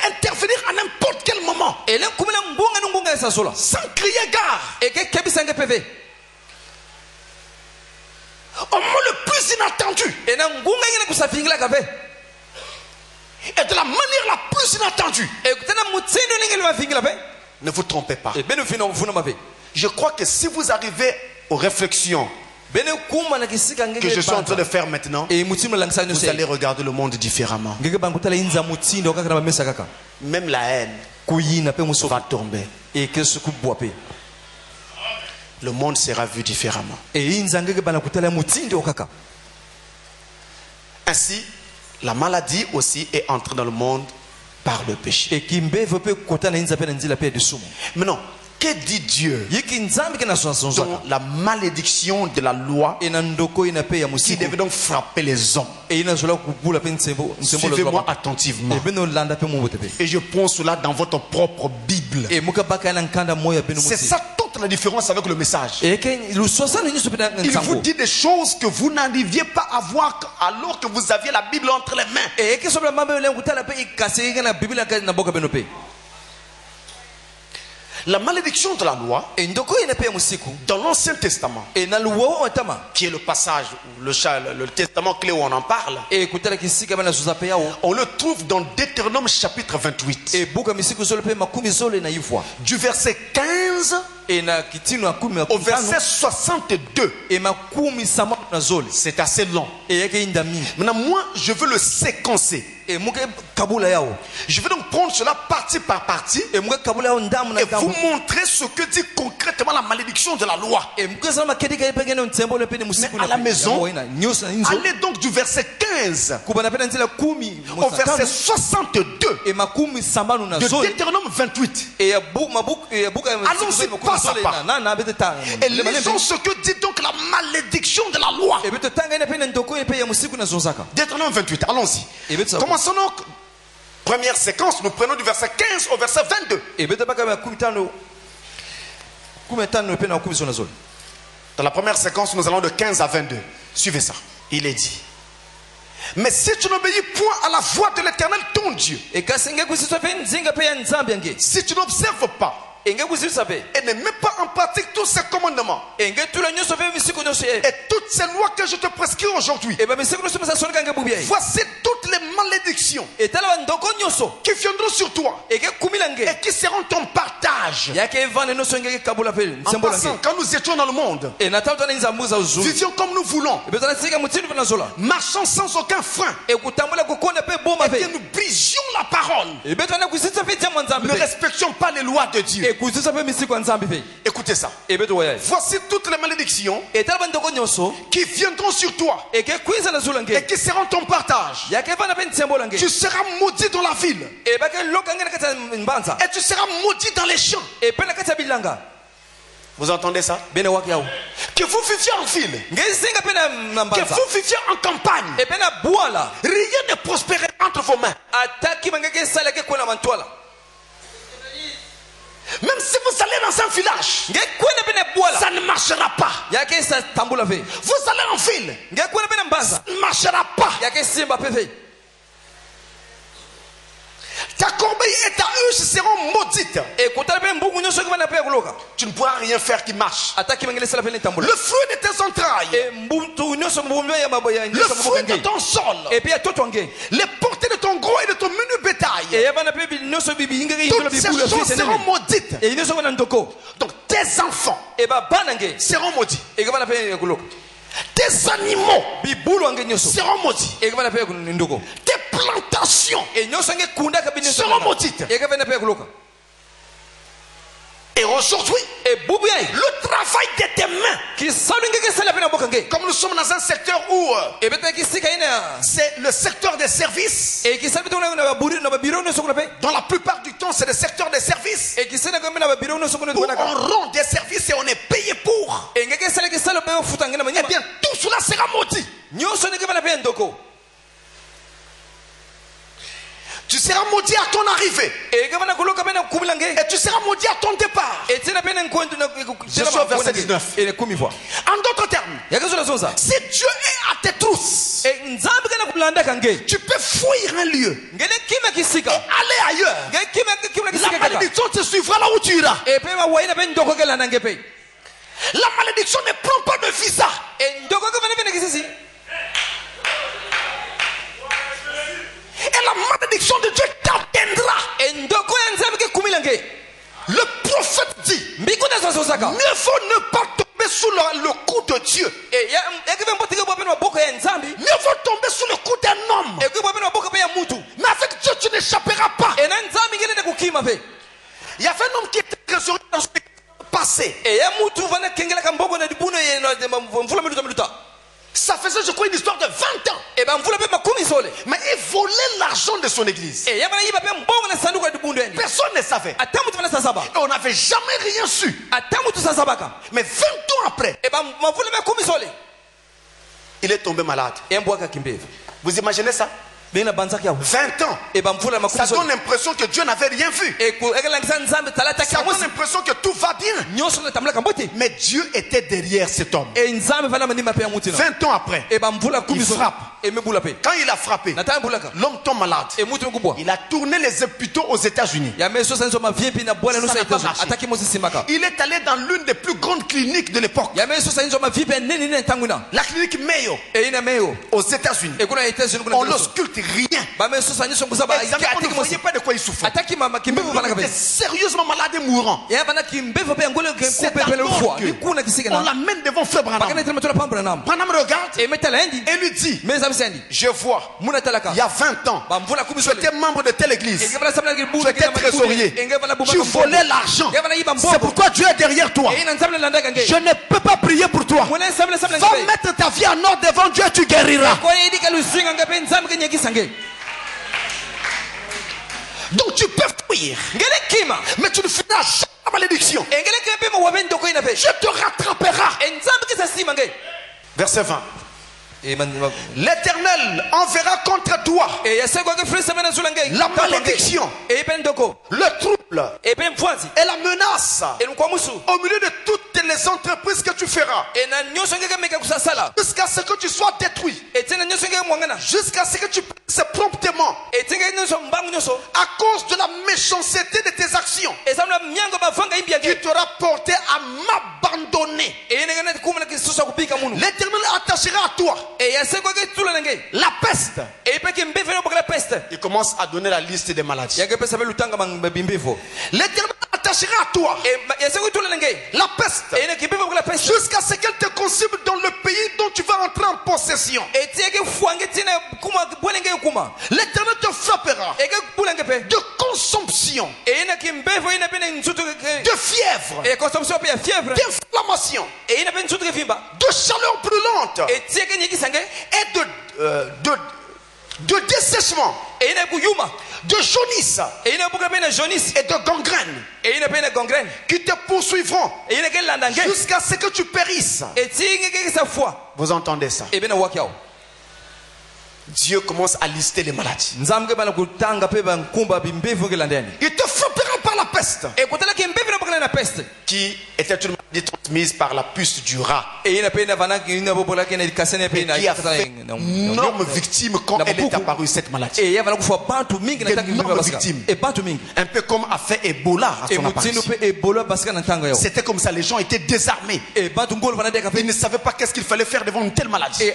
intervenir à n'importe quel moment, sans crier gare. Au moment le plus inattendu, et de la manière la plus inattendue. Ne vous trompez pas. Je crois que si vous arrivez aux réflexions que je suis en train de faire maintenant, vous allez regarder le monde différemment. Même la haine va tomber. Le monde sera vu différemment. Ainsi, la maladie aussi est entrée dans le monde par le péché. Maintenant, que dit Dieu dans la malédiction de la loi qui devait donc frapper les hommes? Suivez-moi attentivement. Et je prends cela dans votre propre Bible. C'est ça toute la différence avec le message. Il vous dit des choses que vous n'arriviez pas à voir alors que vous aviez la Bible entre les mains. La malédiction de la loi dans l'Ancien Testament, qui est le passage, le testament clé où on en parle, on le trouve dans Deutéronome chapitre 28, du verset 15 au verset 62. C'est assez long. Maintenant, moi, je veux le séquencer. Je vais donc prendre cela partie par partie et vous montrer ce que dit concrètement la malédiction de la loi. Mais à la maison, allez donc du verset 15 au verset 62 de Deutéronome 28. Allons-y pas à pas. Et lisons ce que dit donc la malédiction de la loi. Deutéronome 28, allons-y. Commençons donc. Première séquence, nous prenons du verset 15 au verset 22. Dans la première séquence, nous allons de 15 à 22. Suivez ça. Il est dit: mais si tu n'obéis point à la voix de l'Éternel ton Dieu, si tu n'observes pas et ne mets pas en pratique tous ces commandements et toutes ces lois que je te prescris aujourd'hui, voici toutes les malédictions qui viendront sur toi et qui seront ton partage. En passant, quand nous étions dans le monde, vivions comme nous voulons, marchant sans aucun frein, et que nous brisions la parole, ne respections pas les lois de Dieu. Écoutez ça. Voici toutes les malédictions qui viendront sur toi et qui seront ton partage. Tu seras maudit dans la ville et tu seras maudit dans les champs. Vous entendez ça? Que vous viviez en ville, que vous viviez en campagne, rien ne prospérait entre vos mains. Même si vous allez dans un village, ça ne marchera pas. Vous allez en ville, ça ne marchera pas. Ta corbeille et ta huche seront maudites. Tu ne pourras rien faire qui marche. Le fruit de tes entrailles, le fruit de ton sol, les portées de ton gros et de ton menu bétail, toutes ces choses seront maudites. Donc tes enfants seront maudits. Tes animaux seront maudits. Tes plantations seront maudites. Et aujourd'hui, le travail de tes mains, comme nous sommes dans un secteur où c'est le secteur des services, dans la plupart du temps c'est le secteur des services, où on rend des services et on est payé pour, eh bien tout cela sera maudit. Tu seras maudit à ton arrivée. Et tu seras maudit à ton départ. Je suis au verset 19. En d'autres termes, si Dieu est à tes trousses, tu peux fuir un lieu et aller ailleurs. La malédiction te suivra là où tu iras. La malédiction ne prend pas de visa. Et la malédiction de Dieu t'atteindra. Le prophète dit, mieux vaut ne pas tomber sous le coup de Dieu. Mieux vaut tomber sous le coup d'un homme. Mais avec Dieu tu n'échapperas pas. Il y avait un homme qui était trésorier dans son passé. Ça faisait, je crois, une histoire de 20 ans. Mais il volait l'argent de son église. Personne ne savait. Et on n'avait jamais rien su. Mais 20 ans après, il est tombé malade. Vous imaginez ça? 20 ans. Ça donne l'impression que Dieu n'avait rien vu. Ça donne l'impression que tout va bien. Mais Dieu était derrière cet homme. 20 ans après, il frappe. Quand il a frappé, l'homme tombe malade. Il a tourné les hôpitaux aux États-Unis. Il est allé dans l'une des plus grandes cliniques de l'époque. La clinique Mayo aux États-Unis. On l'ausculte rien. On ne voyait pas de quoi il souffrait. Il était sérieusement malade et mourant. C'est alors qu'on l'amène devant Frère Branham. Branham regarde et lui dit, je vois, il y a 20 ans, tu étais membre de telle église, tu étais trésorier, tu volais l'argent. C'est pourquoi Dieu est derrière toi. Je ne peux pas prier pour toi. Va mettre ta vie en ordre devant Dieu, tu guériras. Donc tu peux fuir, mais tu ne finiras jamais la malédiction. Je te rattraperai. Verset 20. L'Éternel enverra contre toi la malédiction, le trouble et la menace au milieu de toutes les entreprises que tu feras, jusqu'à ce que tu sois détruit, jusqu'à ce que tu passes promptement à cause de la méchanceté de tes actions, qui t'aura porté à m'abandonner. L'Éternel attachera à toi la peste. Il commence à donner la liste des maladies. L'Éternel attachera à toi la peste jusqu'à ce qu'elle te consume dans le pays dont tu vas entrer en possession. L'Éternel te frappera de consomption, de fièvre, d'inflammation, de chaleur brûlante et de dessèchement. de jaunisse et de gangrène qui te poursuivront jusqu'à ce que tu périsses. Vous entendez ça? Dieu commence à lister les maladies. Il te frappera par la peste, qui était une maladie transmise par la puce du rat, et qui a fait d'énormes victimes quand elle est apparue, cette maladie. D'énormes victimes. Un peu comme a fait Ebola à son apparition. C'était comme ça, les gens étaient désarmés. Ils ne savaient pas qu'est-ce qu'il fallait faire devant une telle maladie. Il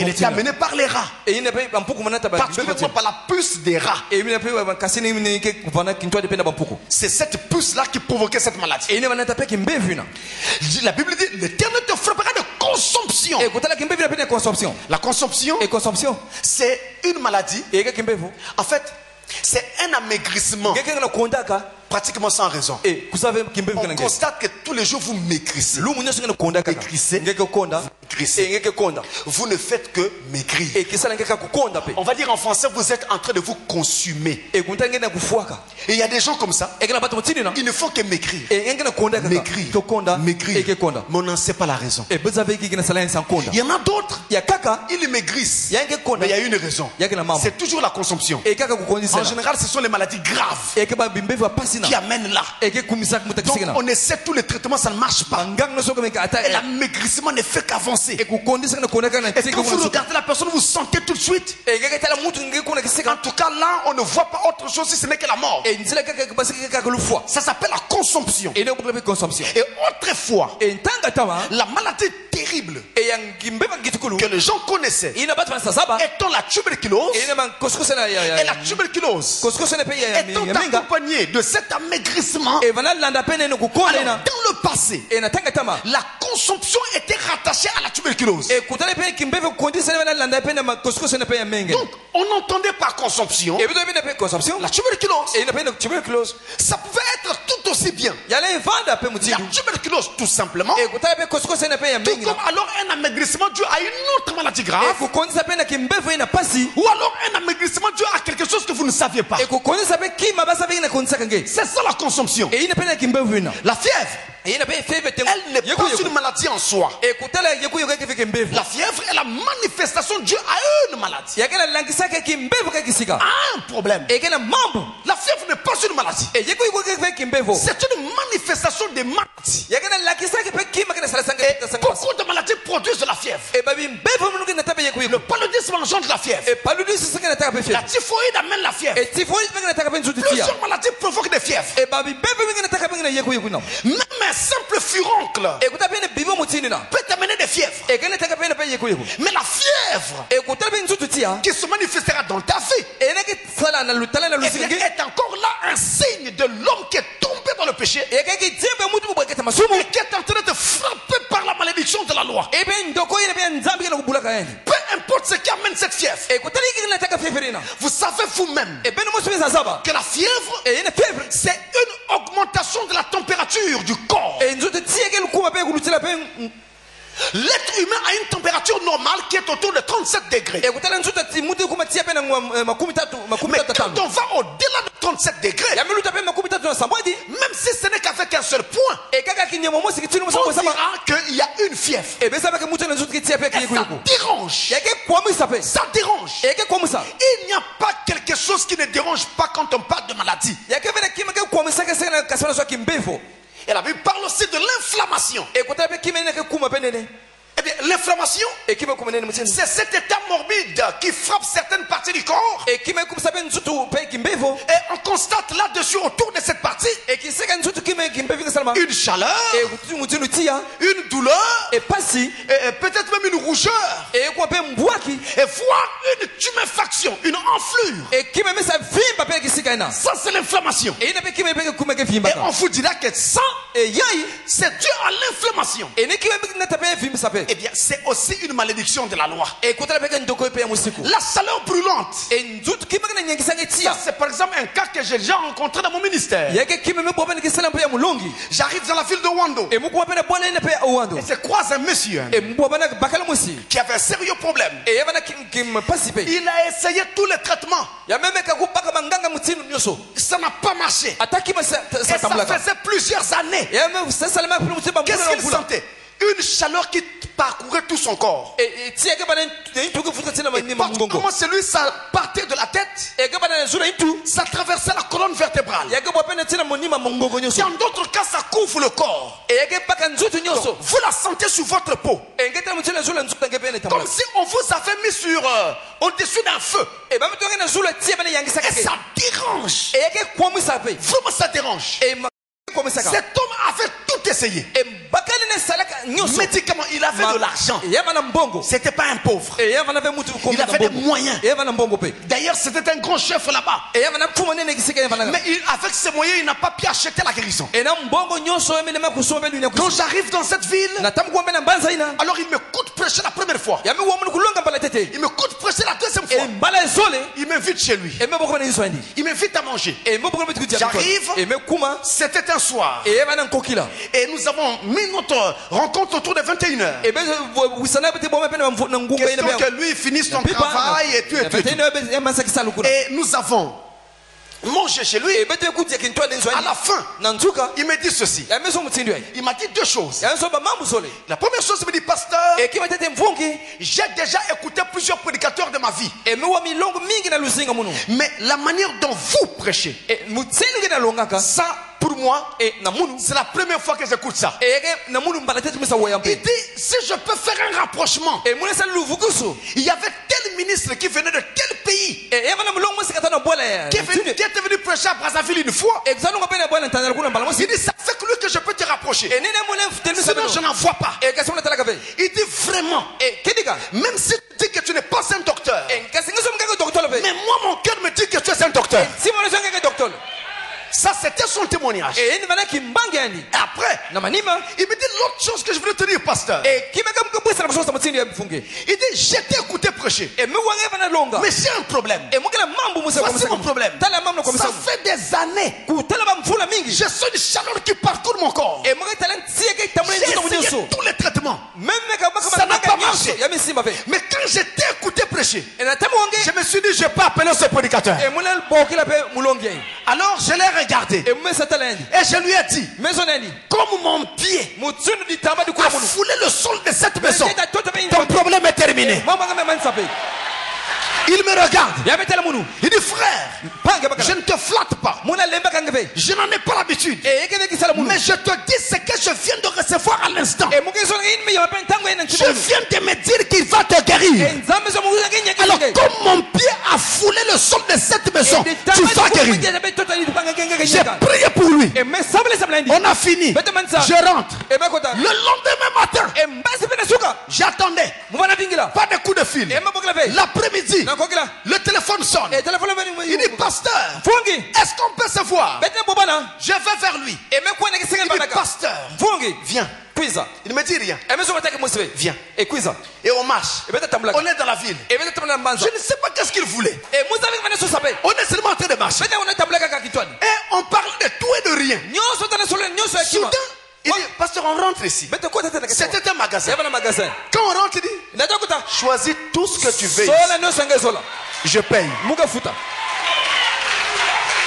était amené par les rats, particulièrement par la puce des rats. C'est cette puce-là qui provoquait cette maladie. La Bible dit, l'Éternel te frappera de consomption. La consomption, c'est une maladie. En fait, c'est un amaigrissement pratiquement sans raison. On constate que tous les jours vous maigrissez. Vous ne faites que maigrir. On va dire en français, vous êtes en train de vous consumer. Et il y a des gens comme ça, ils ne font que maigrir. Maigrir. Mais on n'en sait pas la raison. Il y en a d'autres, ils maigrissent. Mais il y a une raison. C'est toujours la consomption. En général, ce sont les maladies graves qui amènent là. Donc on essaie tous les traitements, ça ne marche pas. Et l'amaigrissement ne fait qu'avancer. Et quand vous regardez la personne, vous sentez tout de suite. En tout cas là, on ne voit pas autre chose si ce n'est que la mort. Ça s'appelle la consomption. Et autrefois, la maladie terrible que les gens connaissaient étant la tuberculose, et la tuberculose étant accompagnée de cet amaigrissement. Alors, dans le passé, la consomption était rattachée à la tuberculose. Donc on entendait par consomption la tuberculose. Ça pouvait être tout aussi bien la tuberculose, tout simplement, tout comme alors un amaigrissement dû à une autre maladie grave, ou alors un amaigrissement dû à quelque chose que vous ne saviez pas. C'est ça la consomption. La fièvre, elle n'est pas une maladie en soi. La fièvre est la manifestation due à une maladie, à un problème. La fièvre n'est pas une maladie, c'est une manifestation des maladies. Et beaucoup de maladies produisent de la fièvre. Le paludisme engendre la fièvre. La typhoïde amène la fièvre. Plusieurs maladies provoquent des fièvres. Même un simple furoncle peut amener des fièvres. Mais la fièvre qui se manifestera dans ta vie est encore là un signe de l'homme qui est tombé dans le péché et qui est en train de te frapper par la malédiction de la loi. Peu importe ce qui amène cette fièvre, vous savez vous-même que la fièvre, c'est une augmentation de la température du corps. L'être humain a une température normale qui est autour de 37 degrés. Mais quand on va au-delà de 37 degrés, même si ce n'est qu'avec un seul point, on dira qu'il y a une fièvre. Et ça dérange. Ça dérange. Il n'y a pas quelque chose qui ne dérange pas quand on parle de maladie. Et la Bible parle aussi de l'inflammation. Eh bien, l'inflammation, c'est cet état morbide qui frappe certaines parties du corps. Et on constate là-dessus, autour de cette partie, une chaleur, une douleur, et peut-être même une rougeur, et voire une tuméfaction, une enflure. Ça, c'est l'inflammation. Et on vous dira que ça, c'est dû à l'inflammation. Eh bien, c'est aussi une malédiction de la loi. La chaleur brûlante, c'est par exemple un cas que j'ai déjà rencontré dans mon ministère. J'arrive dans la ville de Wando. Et je croise un monsieur qui avait un sérieux problème. Il a essayé tous les traitements. Ça n'a pas marché. Et ça faisait plusieurs années. Qu'est-ce qu'il sentait? Une chaleur qui parcourait tout son corps. Et comment celui ça partait de la tête, ça traversait la colonne vertébrale. Dans d'autres cas, ça couvre le corps. Donc, vous la sentez sur votre peau. Comme si on vous avait mis sur au-dessus d'un feu. Et ça dérange. Vraiment, ça dérange. Cet homme avait tout essayé. Médicaments, il avait de l'argent. C'était pas un pauvre. Il avait des moyens. D'ailleurs, c'était un grand chef là-bas. Mais avec ses moyens, il n'a pas pu acheter la guérison. Quand j'arrive dans cette ville, alors il me coûte prêcher la première fois. Il me coûte prêcher la deuxième fois. Il m'invite chez lui. Il m'invite à manger. J'arrive, c'était un soir. Et nous avons mis notre rencontre autour de 21h. Question que lui finisse son travail et tout. Et nous avons mangé chez lui. À la fin, il me dit ceci. Il m'a dit deux choses. La première chose, il me dit, pasteur, j'ai déjà écouté plusieurs prédicateurs de ma vie. Mais la manière dont vous prêchez, ça, pour moi, c'est la première fois que j'écoute ça. Il dit, si je peux faire un rapprochement, il y avait tel ministre qui venait de tel pays, qui était venu prêcher à Brazzaville une fois. Il dit, ça fait que lui que je peux te rapprocher. Sinon, je n'en vois pas. Il dit vraiment, même si tu dis que tu n'es pas un docteur, mais moi, mon cœur me dit que tu es un docteur. Ça, c'était son témoignage. Et après, il me dit l'autre chose que je voulais te dire, pasteur. Il dit, j'ai écouté prêcher, mais j'ai un problème. Voici mon problème. Ça fait des années. J'ai une chaleur qui parcourt mon corps. J'ai essayé tous les traitements. Ça n'a pas marché. Mais quand j'ai écouté prêcher, je me suis dit, je peux appeler ce prédicateur. Alors, je l'ai regardé. Et je lui ai dit, comme mon pied a foulé le sol de cette maison, ton problème est terminé. Il me regarde. Il dit, frère, je ne te flatte pas. Je n'en ai pas l'habitude. Mais je te dis ce que je viens de recevoir à l'instant. Je viens de me dire qu'il va te guérir. Alors, comme mon pied a foulé le sol de cette maison, tu vas guérir. J'ai prié pour lui. On a fini. Je rentre. Le lendemain matin, j'attendais. Pas de coup de fil. L'après-midi, le téléphone sonne. Il dit, pasteur, est-ce qu'on peut se voir? Je vais vers lui. Il dit, pasteur, viens. Il ne me dit rien. Viens. Et on marche. On est dans la ville. Je ne sais pas qu'est-ce qu'il voulait. On est seulement en train de marcher. Et on parle de tout et de rien. Soudain, il dit, pasteur, on rentre ici. C'était un magasin. Quand on rentre, il dit, choisis tout ce que tu veux. Je paye.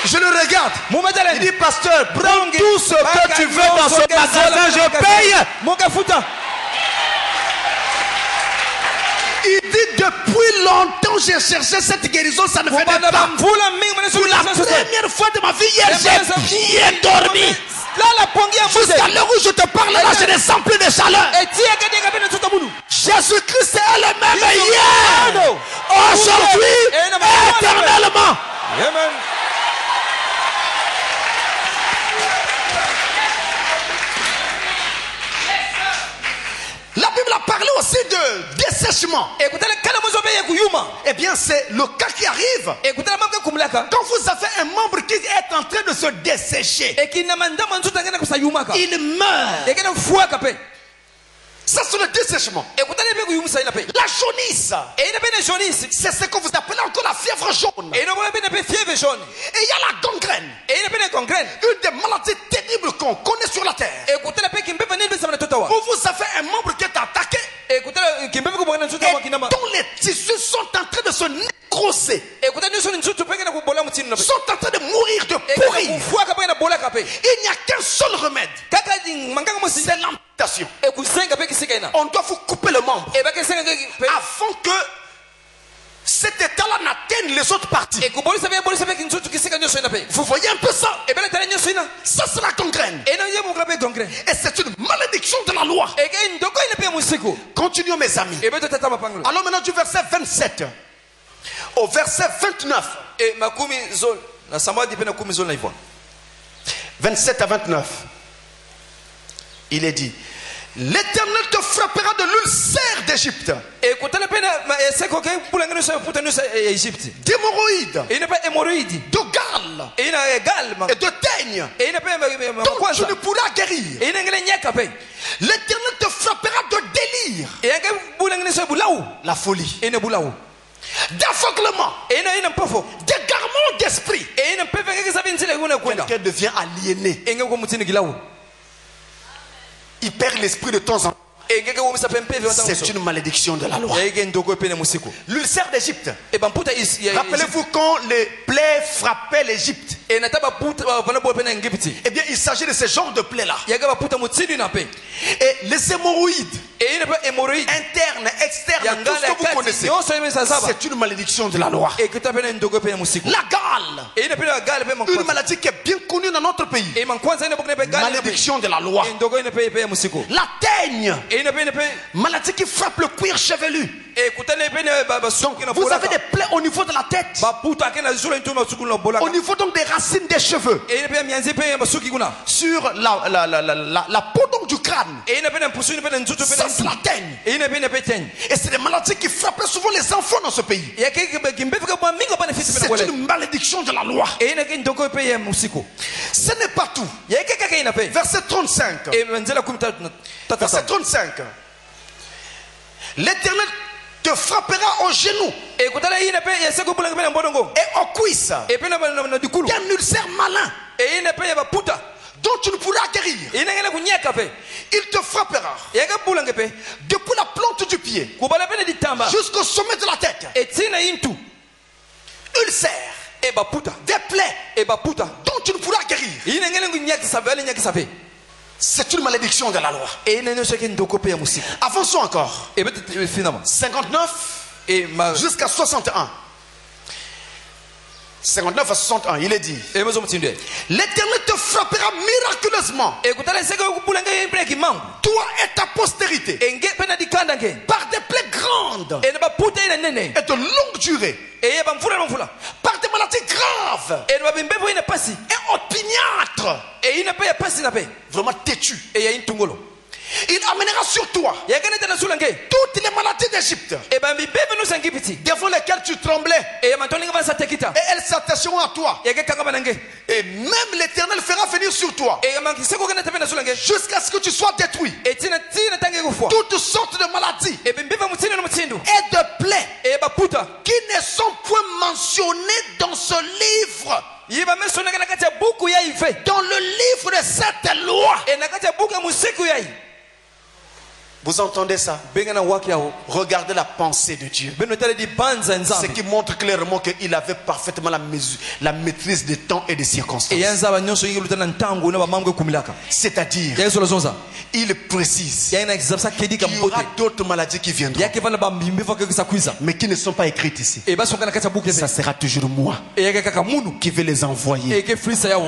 Je le regarde. Il dit, pasteur, prends tout ce que tu veux dans ce magasin, je paye. Il dit, depuis longtemps j'ai cherché cette guérison, ça ne venait pas. Pour la première fois de ma vie, hier, j'ai bien dormi. Jusqu'à l'heure où je te parle, là, je ne sens plus de chaleur. Jésus-Christ est le même hier, aujourd'hui, éternellement. Amen. La Bible a parlé aussi de dessèchement. Eh bien, c'est le cas qui arrive quand vous avez un membre qui est en train de se dessécher. Il meurt. Ça c'est le dessèchement. La jaunisse, c'est ce que vous appelez encore la fièvre jaune. Et il y a la gangrène, une des maladies terribles qu'on connaît sur la terre. Où vous avez un membre qui est attaqué et dont les tissus sont en train de se nécrosser, sont en train de mourir, de pourrir. Il n'y a qu'un seul remède, c'est l'amputation. On doit vous couper le membre afin que cet état-là n'atteigne les autres parties. Vous voyez un peu ça? Ça c'est la gangrène. Et c'est une malédiction de la loi. Continuons mes amis. Alors maintenant du verset 27 au verset 29. 27 à 29. Il est dit: l'Éternel te frappera de l'ulcère d'Égypte, d'hémorroïdes, de gale et de teigne, dont tu ne pourras guérir. L'Éternel te frappera de délire, la folie, d'aveuglement, d'égarement d'esprit. Quelqu'un devient aliéné. Il perd l'esprit de temps en temps. C'est une malédiction de la loi. L'ulcère d'Égypte. Rappelez-vous quand les plaies frappaient l'Égypte. Eh bien, il s'agit de ce genre de plaies-là. Et les hémorroïdes, internes, externes, tout ce que vous connaissez, c'est une malédiction de la loi. La gale, une maladie qui est bien connue dans notre pays. Malédiction de la loi. La teigne, maladie qui frappe le cuir chevelu. Donc, vous avez des plaies au niveau de la tête, au niveau donc des racines des cheveux, sur la peau donc du crâne. Ça c'est la teigne. Et c'est des maladies qui frappent souvent les enfants dans ce pays. C'est une malédiction de la loi. Ce n'est pas tout. Verset 35. Verset 35. L'Éternel te frappera au genou et aux cuisses. Il y a un ulcère malin dont tu ne pourras guérir. Il te frappera depuis la plante du pied jusqu'au sommet de la tête. Ulcère, des plaies dont tu ne pourras guérir. C'est une malédiction de la loi. Avançons encore. 59 jusqu'à 61. 59 à 61, il est dit: l'Éternel te frappera miraculeusement, toi et ta postérité, par des plaies grandes et de longue durée, par des maladies graves et opiniâtres, vraiment têtu. Il amènera sur toi toutes les maladies d'Égypte devant lesquelles tu tremblais, et elles s'attacheront à toi. Et même l'Éternel fera venir sur toi jusqu'à ce que tu sois détruit toutes sortes de maladies et de plaies qui ne sont point mentionnées dans ce livre, dans le livre de cette loi. Vous entendez ça? Regardez la pensée de Dieu. Ce qui montre clairement qu'il avait parfaitement la maîtrise des temps et des circonstances. C'est-à-dire, il précise qu'il y aura d'autres maladies qui viendront, mais qui ne sont pas écrites ici. Ça sera toujours moi qui vais les envoyer.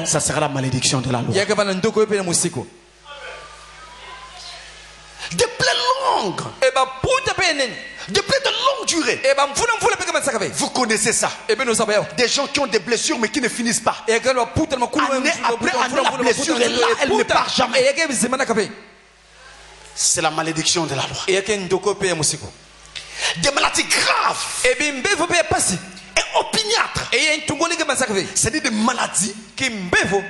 Ça sera la malédiction de la loi. Des plaies longues, des plaies de longue durée. Vous connaissez ça? Des gens qui ont des blessures mais qui ne finissent pas. Année après année, la blessure est là, elle ne part jamais. C'est la malédiction de la loi. Des maladies graves et opiniâtres, c'est-à-dire des maladies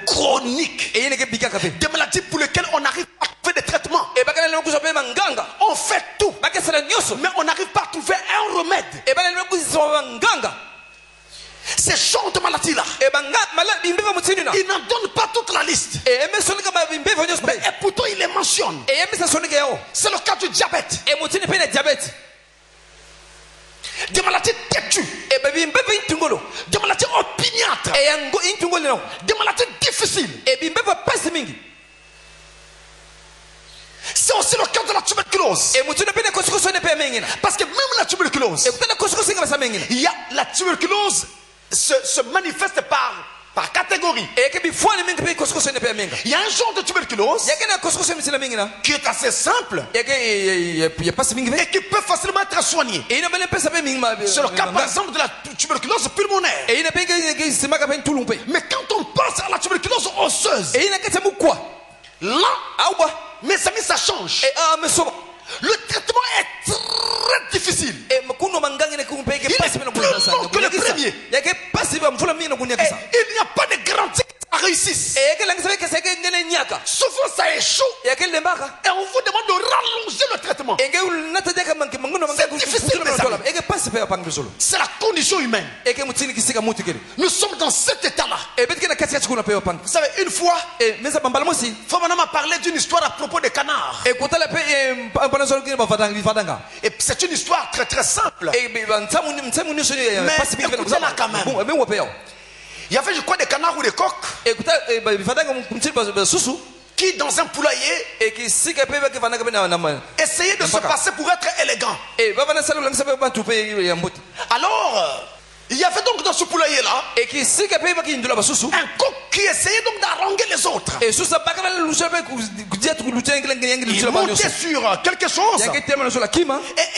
chroniques, des maladies pour lesquelles on n'arrive pas à trouver des traitements. On fait tout. Mais on n'arrive pas à trouver un remède. Ces genres de maladies-là, il n'en donne pas toute la liste. Mais pourtant, il les mentionne. C'est le cas du diabète. Des maladies têtues. Des maladies opiniâtres. Des maladies difficiles. C'est aussi le cas de la tuberculose. Parce que même la tuberculose, il y a la tuberculose se manifeste par catégorie. Il y a un genre de tuberculose qui est assez simple et qui peut facilement être soigné. C'est le cas par exemple de la tuberculose pulmonaire. Mais quand on pense à la tuberculose osseuse, là, mes amis, ça change. Le traitement est très difficile. Il est plus long que le premier. Et il n'y a pas de garantie que ça réussisse. Souvent ça échoue. Et on vous demande de rallonger le traitement. C'est difficile, mes amis. C'est la condition humaine. Nous sommes dans cet état-là. Vous savez, une fois, Fomana m'a parlé d'une histoire à propos des canards. Et c'est une histoire très très simple. Mais écoutez-la quand même. Il y avait, je crois, des canards ou des coqs qui, dans un poulailler, essayaient de se passer pour être élégants. Alors, il y avait donc dans ce poulailler-là un coq qui essayait donc d'haranguer les autres. Il montait sur quelque chose et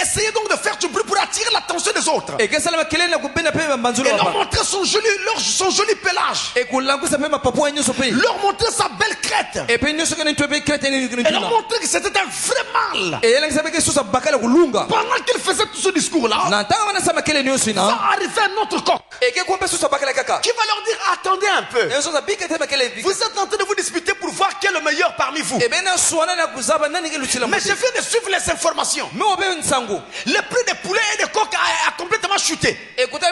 essayait donc de faire du bruit pour attirer l'attention des autres. Et leur montrer son joli pelage. Leur montrer sa belle crête. Et leur montrer que c'était un vrai mâle. Pendant qu'il faisait tout ce discours-là, va arriver un autre coq qui va leur dire: attendez un peu, vous êtes en train de vous disputer pour voir qui est le meilleur parmi vous. Mais je viens de suivre les informations. Le prix des poulets et des coqs a complètement chuté. Et on a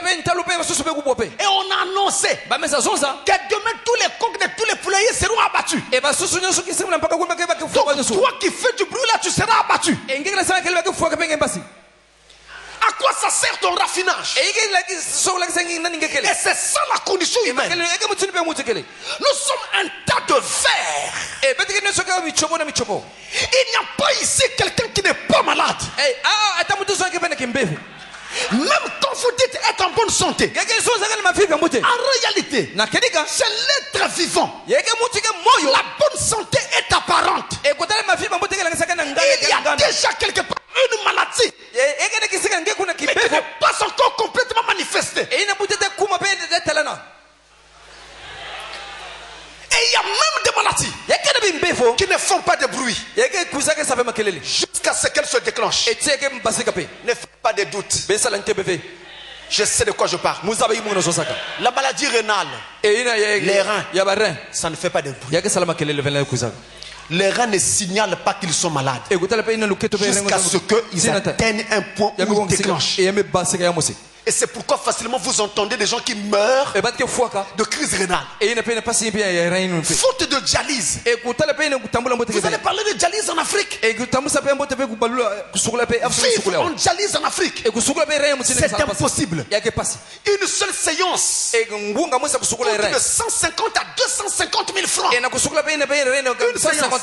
annoncé que demain tous les coqs de tous les poulaillers seront abattus. Donc toi qui fais du bruit là, tu seras abattu. À quoi ça sert ton raffinage? Et c'est ça la condition humaine. Nous sommes un tas de verre. Il n'y a pas ici quelqu'un qui n'est pas malade. Même quand vous dites être en bonne santé, en réalité, c'est l'être vivant. La bonne santé est apparente. Il y a déjà quelque part une maladie, mais qui n'est pas encore complètement manifestée. Et il y a même des maladies qui ne font pas de bruit jusqu'à ce qu'elles se déclenchent. Ne faites pas de doute. Je sais de quoi je parle. La maladie rénale, les reins, ça ne fait pas de bruit. Les reins ne signalent pas qu'ils sont malades jusqu'à ce qu'ils atteignent un point où ils déclenchent. Et c'est pourquoi facilement vous entendez des gens qui meurent de crise rénale, faute de dialyse. Vous allez parler de dialyse en Afrique. Vivre en dialyse en Afrique, c'est impossible. Une seule séance coûte de 150 à 250 000 francs. Une séance.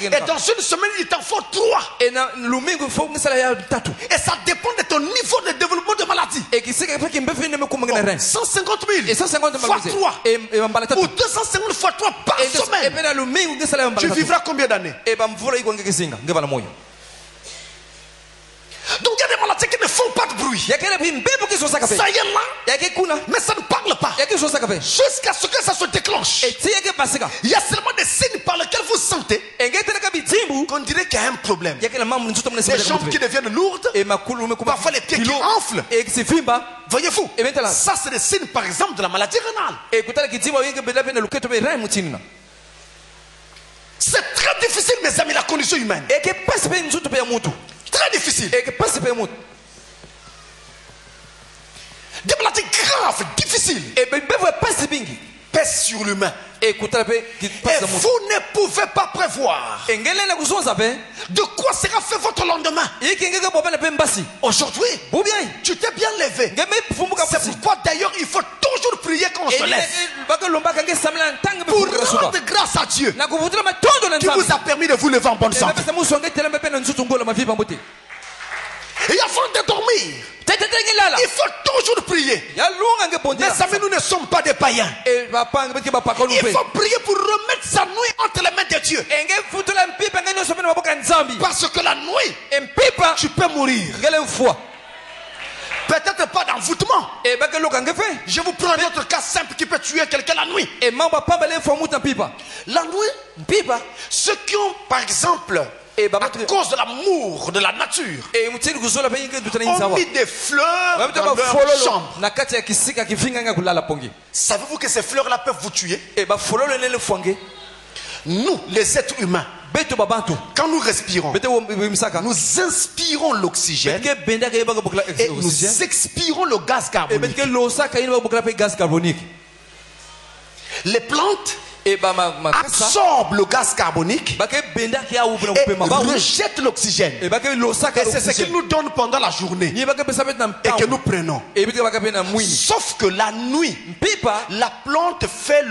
Et dans une semaine, il t'en faut 3. Et ça dépend de ton niveau de développement de maladie. 150 000 fois 3 ou 250 fois 3 par semaine. Tu vivras combien d'années? Donc il y a des maladies qui ne font pas de bruit. Ça y est là, mais ça ne parle pas. Jusqu'à ce que ça se déclenche. Il y a seulement des signes par lesquels vous sentez qu'on dirait qu'il y a un problème. Les jambes qui deviennent lourdes, parfois les pieds qui enflent. Voyez-vous, ça c'est des signes par C'est très difficile, mes amis, la condition humaine. Très difficile. Des maladies graves, difficiles. Pèse sur l'humain. Et vous ne pouvez pas prévoir de quoi sera fait votre lendemain. Aujourd'hui, tu t'es bien levé. C'est pourquoi d'ailleurs il faut toujours prier quand on se lève. Pour rendre grâce à Dieu qui vous a permis de vous lever en bonne santé. Et avant de dormir, il faut toujours prier. Mes amis, nous ne sommes pas des païens. Il faut prier pour remettre sa nuit entre les mains de Dieu. Parce que la nuit, tu peux mourir. Peut-être pas d'envoûtement. Je vous prends un autre cas simple qui peut tuer quelqu'un la nuit. La nuit, ceux qui ont par exemple, à cause de l'amour de la nature, ont mis des fleurs dans leur chambre. Savez-vous que ces fleurs-là peuvent vous tuer? Nous, les êtres humains, quand nous respirons, nous inspirons l'oxygène et nous expirons le gaz carbonique. Les plantes absorbent le gaz carbonique et rejettent l'oxygène. Et c'est ce qu'ils nous donnent pendant la journée et que nous prenons. Sauf que la nuit, la plante fait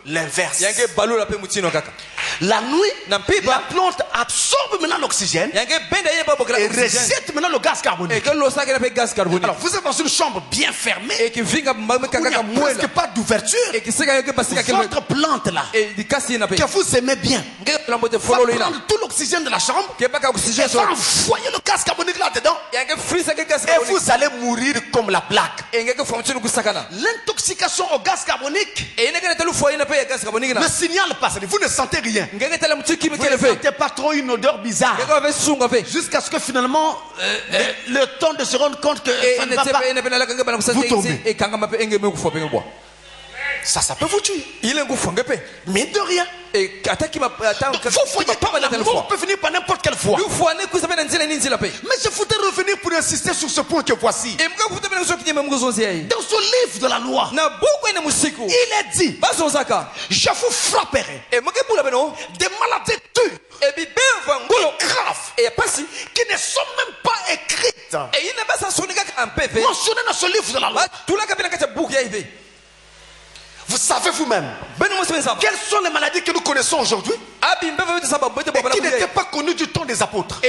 l'inverse. La nuit, la plante absorbe maintenant l'oxygène et rejette maintenant le gaz carbonique. Alors vous êtes dans une chambre bien fermée où il n'y a presque pas d'ouverture. Votre plante là, que vous aimez bien, va prendre tout l'oxygène de la chambre et va envoyer le gaz carbonique là-dedans et vous allez mourir comme la plaque. L'intoxication au gaz carbonique ne signale pas, vous ne sentez rien. Vous ne sentez pas trop une odeur bizarre jusqu'à ce que finalement le temps de se rendre compte que ça ne va pas, vous tombez. Ça peut vous tuer. Mais de rien. Vous voyez, l'amour peut venir par n'importe quelle fois. Mais je voudrais revenir pour insister sur ce point que voici. Dans ce livre de la loi, il est dit: je vous frapperai des maladies dures et graves qui ne sont même pas écrites, mentionnées dans ce livre de la loi. Vous savez vous-même quelles sont les maladies que nous connaissons aujourd'hui et qui n'étaient pas connues du temps des apôtres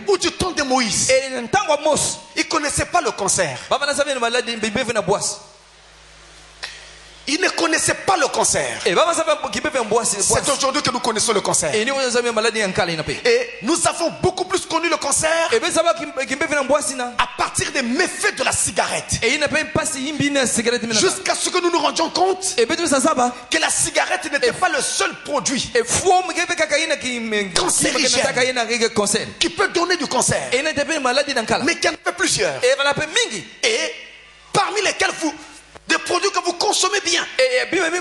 ou du temps de Moïse. Ils ne connaissaient pas le cancer. Ils ne connaissaient pas le cancer. C'est aujourd'hui que nous connaissons le cancer. Et nous avons beaucoup plus connu le cancer à partir des méfaits de la cigarette. Jusqu'à ce que nous nous rendions compte que la cigarette n'était pas le seul produit cancérigène qui peut donner du cancer, mais qu'il y en a plusieurs. Et parmi lesquels des produits que vous consommez bien, l'huile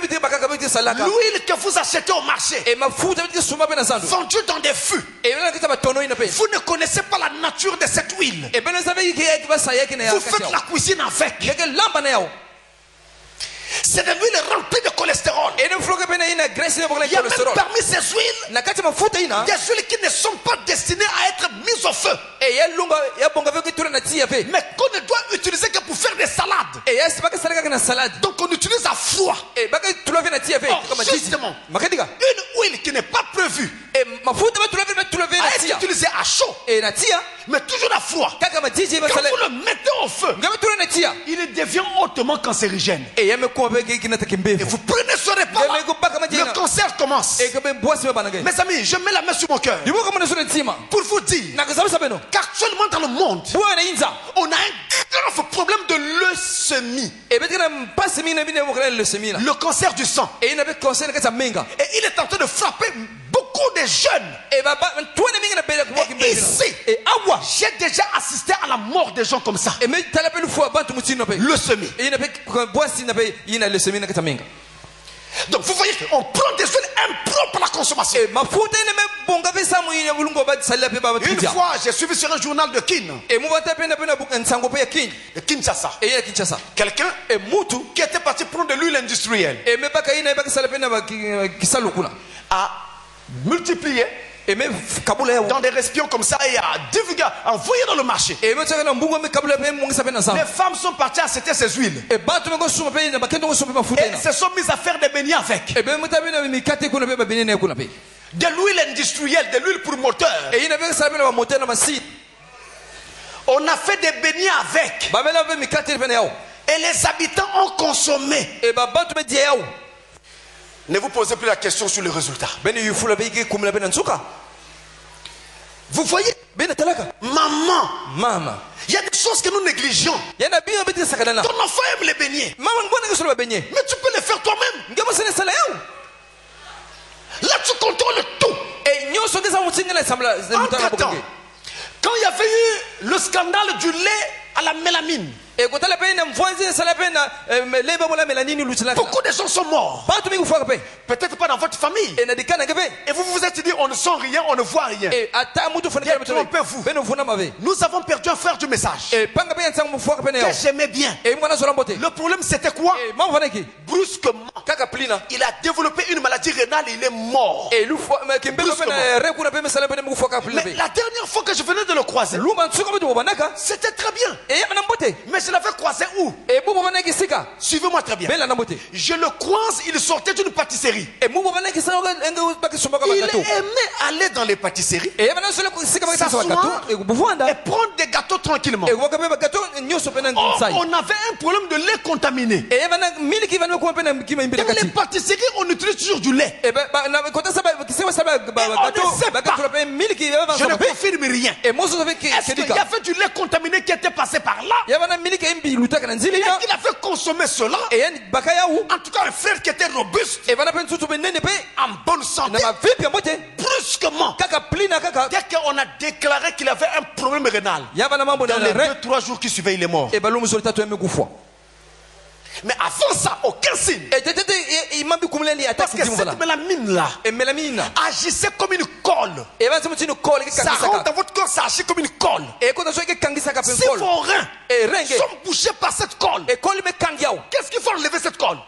que vous achetez au marché, vendue dans des fûts, vous ne connaissez pas la nature de cette huile. Vous faites la cuisine avec. C'est de l'huile remplie de cholestérol. Il y a même parmi ces huiles des huiles qui ne sont pas destinées à être mises au feu, mais qu'on ne doit utiliser que pour faire des salades. Donc on utilise à froid. Or, justement, une huile qui n'est pas prévue à être utilisée à chaud, mais toujours à froid, quand vous le mettez au feu, il devient hautement cancérigène. Et vous prenez ce repas, le cancer commence. Mes amis, je mets la main sur mon cœur pour vous dire qu'actuellement dans le monde, on a un grave problème de leucémie, le cancer du sang. Et il est en train de frapper beaucoup de jeunes. Et ici, j'ai déjà assisté à la mort des gens comme ça. Leucémie. Donc vous voyez, on prend des huiles impropres à la consommation. Une fois, j'ai suivi sur un journal de Kinshasa. Quelqu'un qui était parti prendre de l'huile industrielle a multiplié dans des récipients comme ça et a divulgué, envoyé dans le marché. Les femmes sont parties à acheter ces huiles et se sont mises à faire des beignets avec. De l'huile industrielle, de l'huile pour moteur. On a fait des beignets avec. Et les habitants ont consommé. Ne vous posez plus la question sur le résultat. Vous voyez, maman, il y a des choses que nous négligeons. Ton enfant aime les beignets, mais tu peux les faire toi-même. Là tu contrôles tout. Entre-temps, quand il y avait eu le scandale du lait à la mélamine, beaucoup de gens sont morts. Peut-être pas dans votre famille. Et vous vous êtes dit, on ne sent rien, on ne voit rien. Trompez-vous. Nous avons perdu un frère du message que j'aimais bien. Le problème c'était quoi? Brusquement, il a développé une maladie rénale et il est mort. Mais la dernière fois que je venais de le croiser, c'était très bien. Mais je l'avais croisé où? Suivez-moi très bien. Je le croise, il sortait d'une pâtisserie. Il aimait aller dans les pâtisseries, s'asseoir et prendre des gâteaux tranquillement. On avait un problème de lait contaminé. Dans les pâtisseries, on utilise toujours du lait. Je ne confirme rien. Est-ce qu'il y avait du lait contaminé qui était passé par là? Il a fait consommer cela. En tout cas, un frère qui était robuste, en bonne santé, brusquement, dès qu'on a déclaré qu'il avait un problème rénal, dans les 2-3 jours qui suivaient, il est mort. Mais avant ça, aucun signe. Parce que cette mélamine-là agissait comme une colle. Ça rentre dans votre corps, ça agit comme une colle. Si vos reins sont bouchés par cette colle, qu'est-ce qu'il faut enlever cette colle?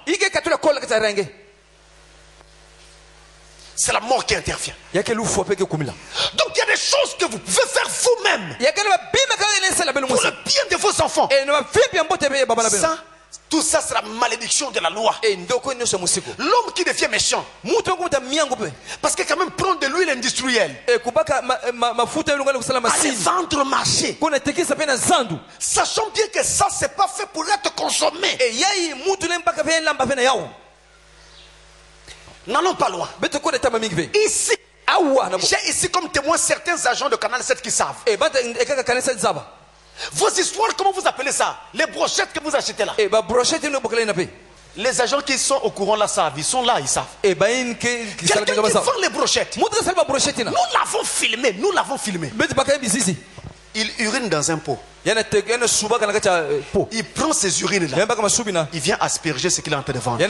C'est la mort qui intervient. Donc il y a des choses que vous pouvez faire vous-même pour le bien de vos enfants. Ça, tout ça, c'est la malédiction de la loi. L'homme qui devient méchant, parce que quand même prendre de l'huile industrielle, aller vendre au marché, sachant bien que ça, c'est pas fait pour être consommé. N'allons pas loin. Ici, j'ai ici comme témoin certains agents de Canal 7 qui savent. Vos histoires, comment vous appelez ça? Les brochettes que vous achetez là. Les agents qui sont au courant là savent. Ils sont là, ils savent. Quelqu'un qui vend les brochettes. Nous l'avons filmé. Nous l'avons filmé. Il urine dans un pot. Il prend ses urines là. Il vient asperger ce qu'il est en train de vendre.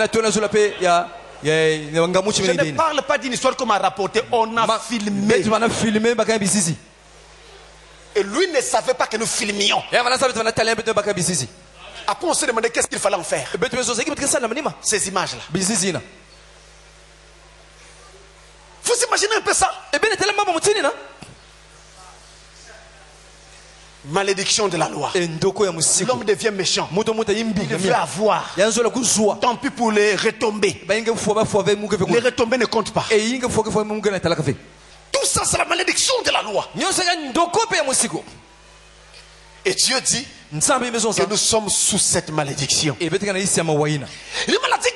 Je ne parle pas d'une histoire qu'on m'a rapporté. On a filmé. Et lui ne savait pas que nous filmions. Après on s'est demandé qu'est-ce qu'il fallait en faire. Ces images-là. Vous imaginez un peu ça? Malédiction de la loi. L'homme devient méchant. Il veut avoir. Tant pis pour les retombées. Les retombées ne comptent pas. Tout ça, c'est la malédiction de la loi. Et Dieu dit que nous sommes sous cette malédiction. Une maladie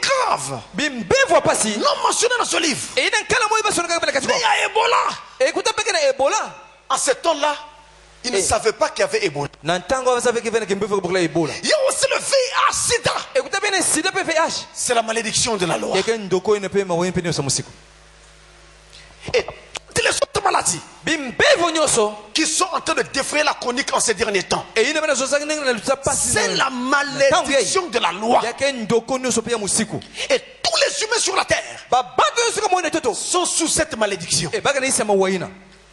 grave, non mentionnée dans ce livre. Mais il y a Ebola. En ce temps-là, ils ne savaient pas qu'il y avait Ebola. Il y a aussi le VIH, sida. C'est la malédiction de la loi. Et toutes les autres maladies qui sont en train de défrayer la chronique en ces derniers temps, c'est la malédiction de la loi. Et tous les humains sur la terre sont sous cette malédiction.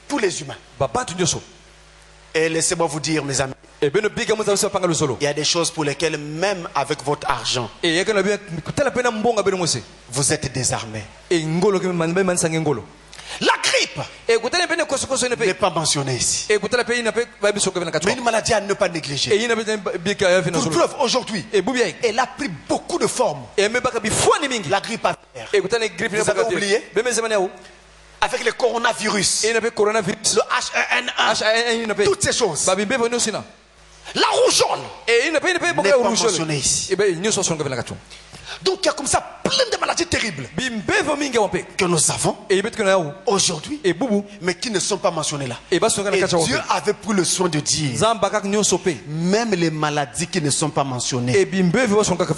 Tous les humains. Et laissez-moi vous dire, mes amis, il y a des choses pour lesquelles, même avec votre argent, vous êtes désarmés. La grippe n'est pas mentionnée ici. Mais une maladie à ne pas négliger. Pour preuve, aujourd'hui, elle a pris beaucoup de formes. La grippe aviaire. Vous avez oublié? Avec le coronavirus, le H1N1, toutes ces choses. La rougeole n'est pas mentionnée ici. Donc il y a comme ça plein de maladies terribles que nous avons aujourd'hui, mais qui ne sont pas mentionnées là. Et Dieu avait pris le soin de dire, même les maladies qui ne sont pas mentionnées,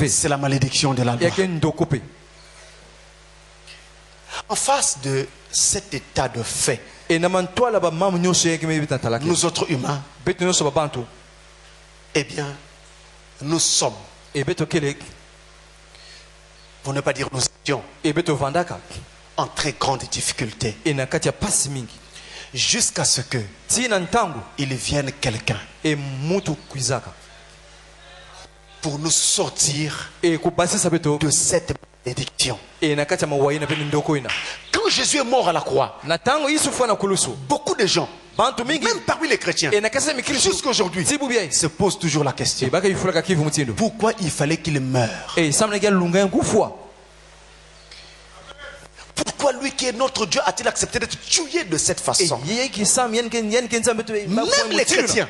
c'est la malédiction de la loi. En face de cet état de fait, nous autres humains, eh bien, nous sommes, pour ne pas dire nous étions, en très grande difficulté, jusqu'à ce que il vienne quelqu'un pour nous sortir de cette malédiction. Quand Jésus est mort à la croix, beaucoup de gens, même parmi les chrétiens, jusqu'à aujourd'hui, se posent toujours la question: pourquoi il fallait qu'il meure? Pourquoi lui qui est notre Dieu a-t-il accepté d'être tué de cette façon? Même les chrétiens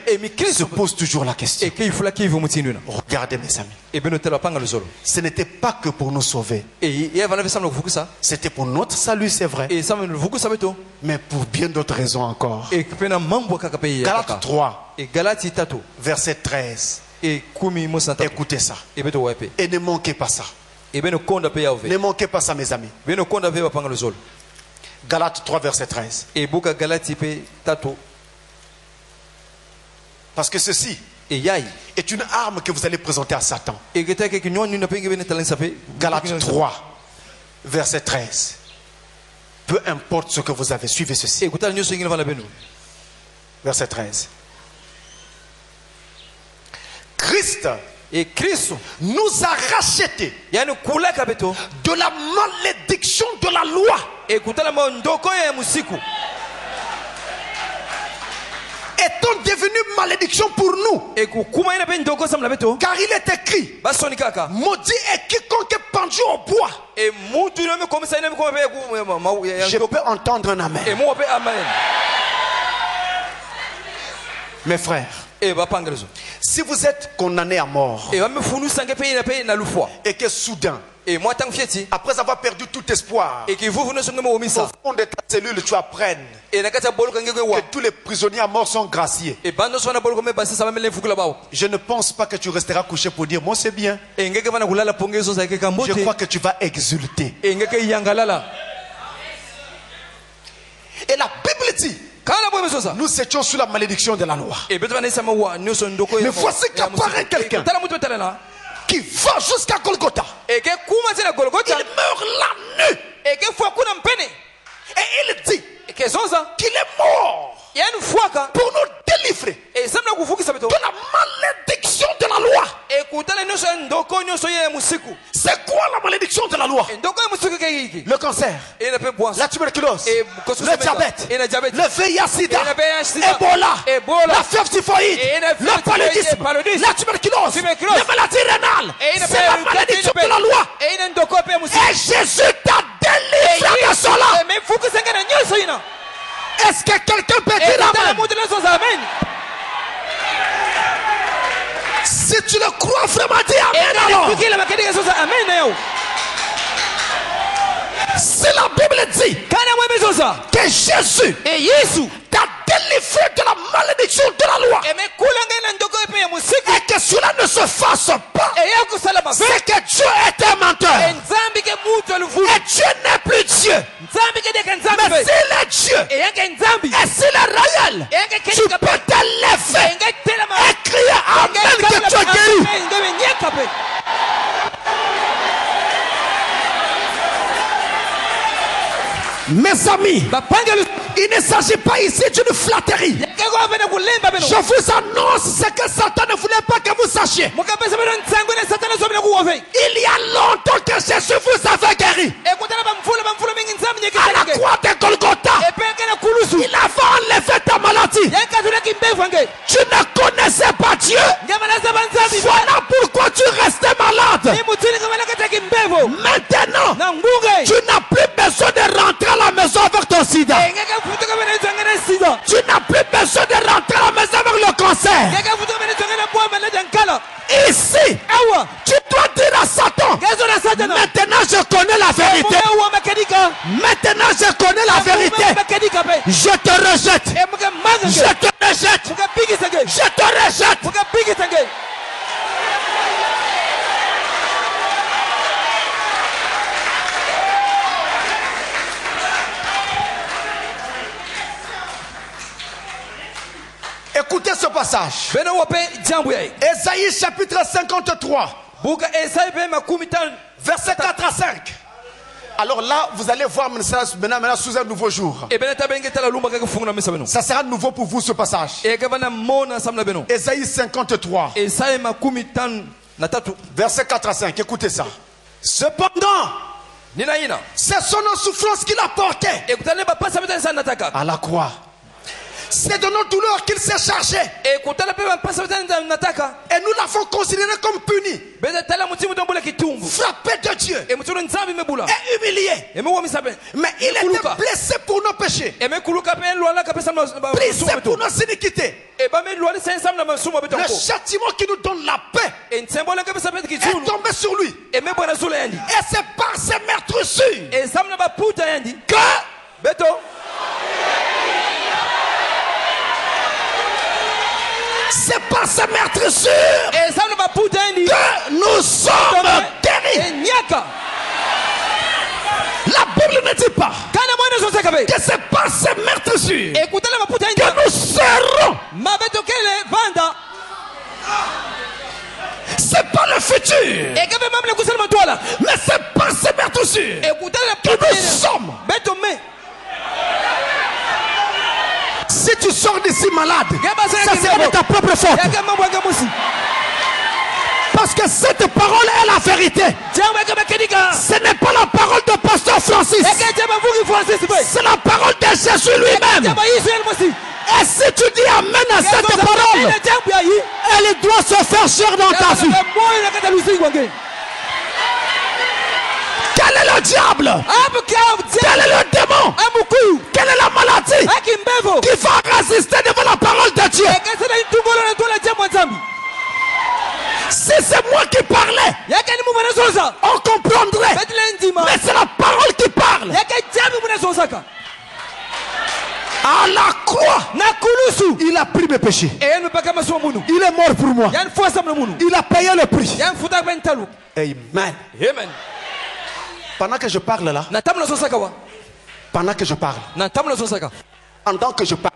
se posent toujours la question. Regardez, mes amis, ce n'était pas que pour nous sauver. C'était pour notre salut, c'est vrai, mais pour bien d'autres raisons encore. Galates 3, verset 13. Écoutez ça et ne manquez pas ça. Ne manquez pas ça, mes amis. Galates 3, verset 13. Parce que ceci est une arme que vous allez présenter à Satan. Galates 3, verset 13. Peu importe ce que vous avez, suivez ceci. Verset 13. Christ nous a rachetés de la malédiction de la loi, étant devenu malédiction pour nous, car il est écrit: maudit est quiconque est pendu au bois. Je peux entendre un amen. Mes frères, si vous êtes condamné à mort et que soudain, après avoir perdu tout espoir, au fond de ta cellule tu apprennes que tous les prisonniers à mort sont graciés, je ne pense pas que tu resteras couché pour dire: moi c'est bien. Je crois que tu vas exulter. Et la Bible dit: nous étions sous la malédiction de la loi. Mais voici qu'apparaît quelqu'un qui va jusqu'à Golgotha. Il meurt là nu. Et il dit qu'il est mort pour nous délivrer de la malédiction de la loi. C'est quoi la malédiction de la loi? Le cancer, la tuberculose, le diabète, le VIH-Sida, Ebola, la fièvre typhoïde, le paludisme, la tuberculose, les maladies rénales. C'est la malédiction de la loi. Et Jésus t'a délivré de cela. Est-ce que quelqu'un peut dire amen? Si tu le crois vraiment, dis amen alors. Si la Bible dit que Jésus t'a délivré de la malédiction de la loi, et que cela ne se fasse pas, c'est que Dieu est un menteur. Et Dieu n'est plus Dieu. Mais s'il est Dieu, et s'il est réel, tu peux te lever et crier amen que tu es guéri. Mes amis, il ne s'agit pas ici d'une flatterie. Je vous annonce ce que Satan ne voulait pas que vous sachiez. Il y a longtemps que Jésus vous avait guéri. À la croix de Golgotha, il avait enlevé ta maladie. Tu ne connaissais pas Dieu. Voilà pourquoi tu restais malade. Maintenant, tu n'as plus besoin de rentrer à la maison avec ton sida. Tu n'as plus besoin de rentrer à la maison avec le cancer. Ici, tu dois dire à Satan, maintenant je connais la vérité. Maintenant je connais la vérité. Je te rejette. Je te rejette. Je te rejette. Écoutez ce passage. Ésaïe chapitre 53. Verset 4 à 5. Alors là, vous allez voir maintenant sous un nouveau jour. Ça sera nouveau pour vous ce passage. Ésaïe 53. Verset 4 à 5. Écoutez ça. Cependant, c'est son souffrance qu'il a porté à la croix. C'est de nos douleurs qu'il s'est chargé. Et nous l'avons considéré comme puni, frappé de Dieu et humilié. Mais il était blessé pour nos péchés, brisé pour nos iniquités. Le châtiment qui nous donne la paix est tombé sur lui. Et c'est par ses meurtrissures que c'est par ces meurtrissures que nous sommes guéris. La Bible ne dit pas que c'est par ces meurtrissures que nous serons. C'est pas le futur, mais c'est par ces meurtrissures que nous sommes. Si tu sors d'ici malade, ça sera de ta propre faute. Parce que cette parole est la vérité. Ce n'est pas la parole de Pasteur Francis. C'est la parole de Jésus lui-même. Et si tu dis amen à cette parole, elle doit se faire chair dans ta vie. Quel est le diable? Quel est le démon? Quelle est la maladie qui va résister devant la parole de Dieu? Si c'est moi qui parlais, on comprendrait. Mais c'est la parole qui parle. À la croix, il a pris mes péchés. Il est mort pour moi. Il a payé le prix. Amen. Pendant que je parle là, pendant que je parle, pendant que je parle,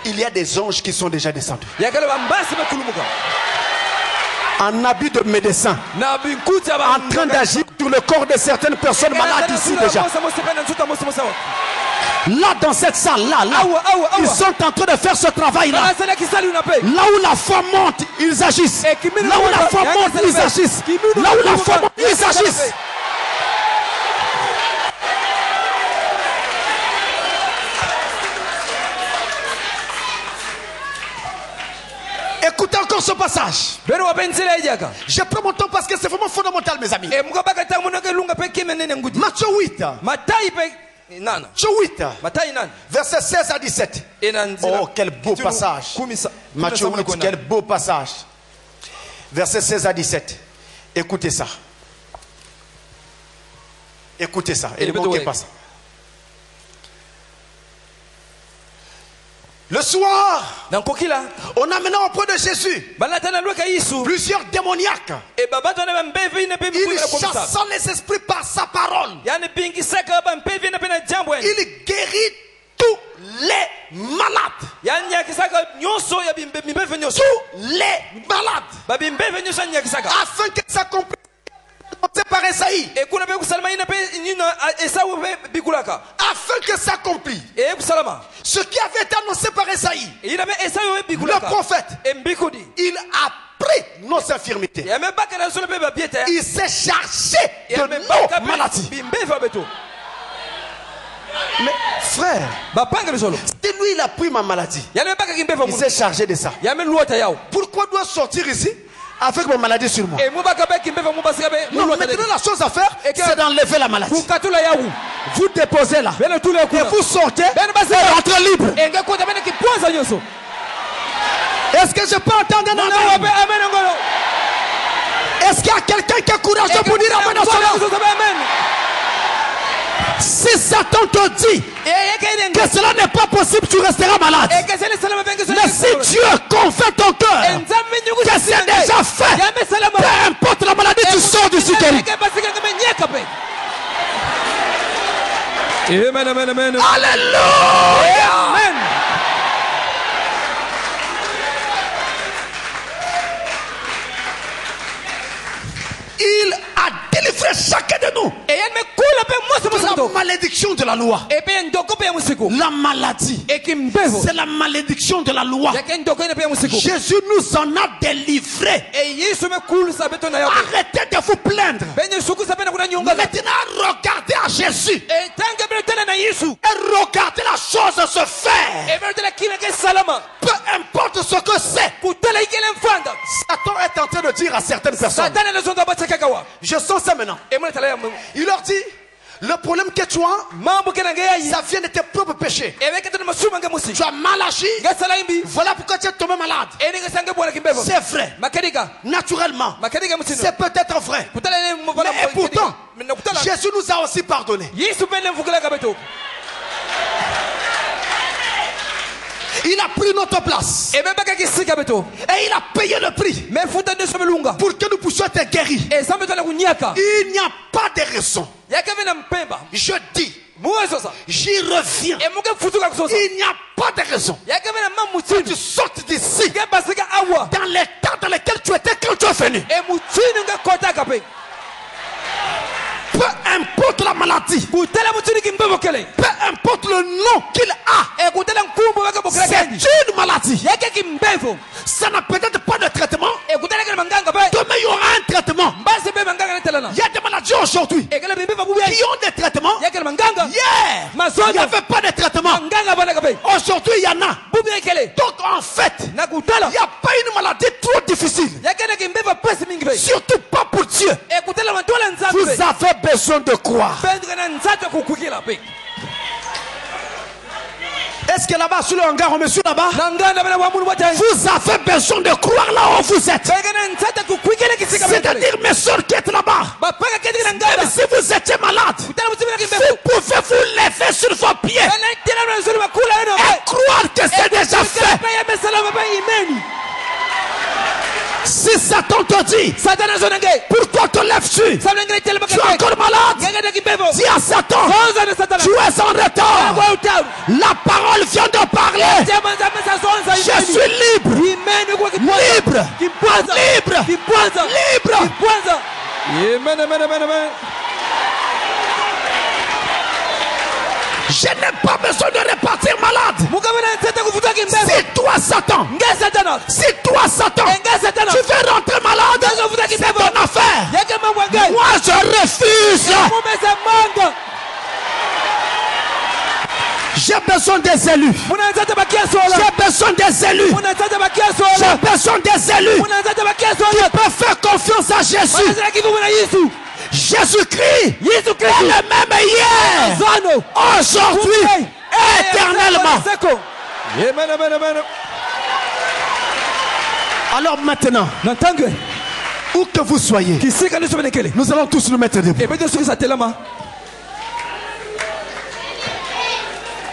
il y a des anges qui sont déjà descendus en habit de médecin, en train d'agir sur le corps de certaines personnes malades ici déjà. Là dans cette salle là, ils sont en train de faire ce travail là. Là où la femme monte, ils agissent. Là où la femme monte, ils agissent. Là où la femme monte, ils agissent. Écoutez encore ce passage. Je prends mon temps parce que c'est vraiment fondamental, mes amis. Matthieu 8. Matthieu 8. Verset 16 à 17. Oh, quel beau passage. Matthieu 8, quel beau passage. Verset 16 à 17. Écoutez ça. Écoutez ça. Et ne manquez pas ça. Le soir, on amena auprès de Jésus plusieurs démoniaques. Il chassa les esprits par sa parole. Il guérit tous les malades. Tous les malades. Afin que ça comprenne par Esaïe. Afin que s'accomplisse ce qui avait été annoncé par Esaïe, le prophète. Il a pris nos infirmités. Il s'est chargé de nos maladies. Mais frère, c'est lui il a pris ma maladie. Il s'est chargé de ça. Pourquoi dois-je sortir ici avec ma maladie sur moi? Non, maintenant la chose à faire, c'est d'enlever la maladie. Vous déposez là et vous sortez et rentrez libre. Est-ce que je peux entendre un amen? Est-ce qu'il y a quelqu'un qui a courage pour dire amen? Si Satan te dit que cela n'est pas possible, tu resteras malade. Mais si Dieu confie ton cœur que c'est déjà fait, peu importe la maladie, tu sors du guéri. Amen, amen, amen. Alléluia. Amen. Il a délivré chacun de nous de la malédiction de la loi. La maladie, c'est la malédiction de la loi. Jésus nous en a délivrés. Arrêtez de vous plaindre. Maintenant, regardez à Jésus et regardez la chose se faire. Peu importe ce que c'est. Satan est en train de dire à certaines personnes, je sens ça maintenant. Il leur dit, le problème que tu as, ça vient de tes propres péchés. Tu as mal agi. Voilà pourquoi tu es tombé malade. C'est vrai. Naturellement. C'est peut-être vrai. Mais pourtant, Jésus nous a aussi pardonné. Il a pris notre place. Et il a payé le prix pour que nous puissions être guéris. Il n'y a pas de raison. Je dis, j'y reviens. Il n'y a pas de raison que tu sortes d'ici dans l'état dans lequel tu étais quand tu es venu. Peu importe la maladie, peu importe le nom qu'il a, c'est une maladie. Ça n'a peut-être pas de traitement. Demain il y aura un traitement. Il y a des maladies aujourd'hui qui ont des traitements. Hier il n'y avait pas de traitement. Aujourd'hui il y en a. Donc en fait, il n'y a pas une maladie trop difficile, surtout pas pour Dieu. Vous avez besoin de croire. Est-ce que là-bas sur le hangar on me suit là-bas? Vous avez besoin de croire là où vous êtes. C'est-à-dire mes soeurs qui êtes là-bas, même si vous étiez malade, vous pouvez vous lever sur vos pieds et croire que c'est déjà fait. Si Satan te dit, pourquoi te lèves-tu? Tu es encore malade? Dis à Satan, tu es en retard. La parole vient de parler. Je suis libre. Libre. Libre. Libre. Amen, amen, amen, amen. Je n'ai pas besoin de repartir malade. Si toi Satan, tu veux rentrer malade, c'est ton affaire. Moi je refuse. J'ai besoin des élus. J'ai besoin des élus. J'ai besoin des élus qui peuvent faire confiance à Jésus. Jésus-Christ est le même hier, aujourd'hui, éternellement. Amen, amen, amen. Alors maintenant, où que vous soyez, nous allons tous nous mettre debout.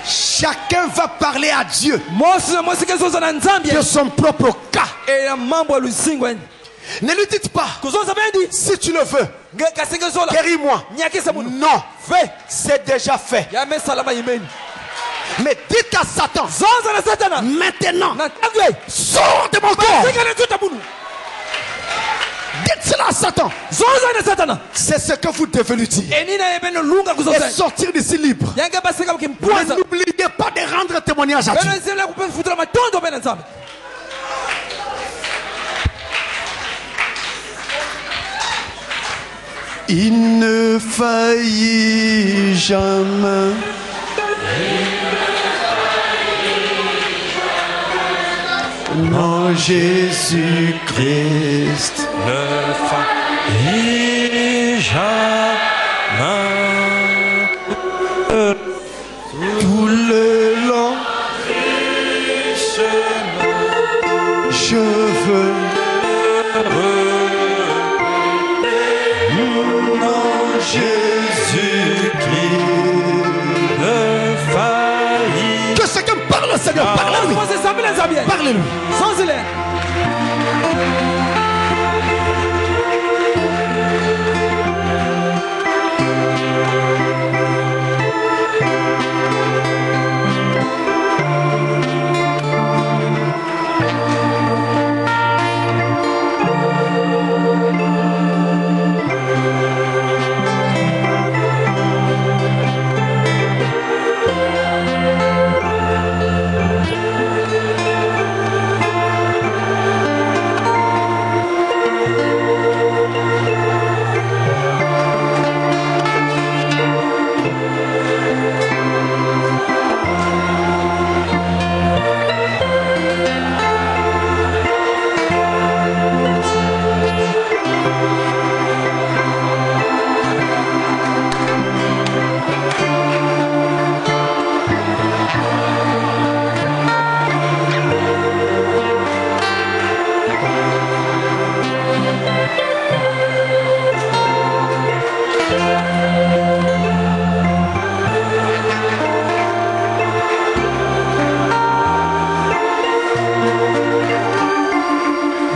Chacun va parler à Dieu de son propre cas. Ne lui dites pas, si tu le veux, guéris-moi. Non, c'est déjà fait. Mais dites à Satan, maintenant, sors de mon corps. Dites cela à Satan. C'est ce que vous devez lui dire. Et sortir d'ici libre. N'oubliez pas de rendre témoignage à Dieu. Il ne faillit jamais. Non, Jésus-Christ Ne faillit jamais. Tout le long du chemin, je veux. Non, Jésus-Christ ne faillit. Que chacun parle au Seigneur. Parle-lui. Parle-lui.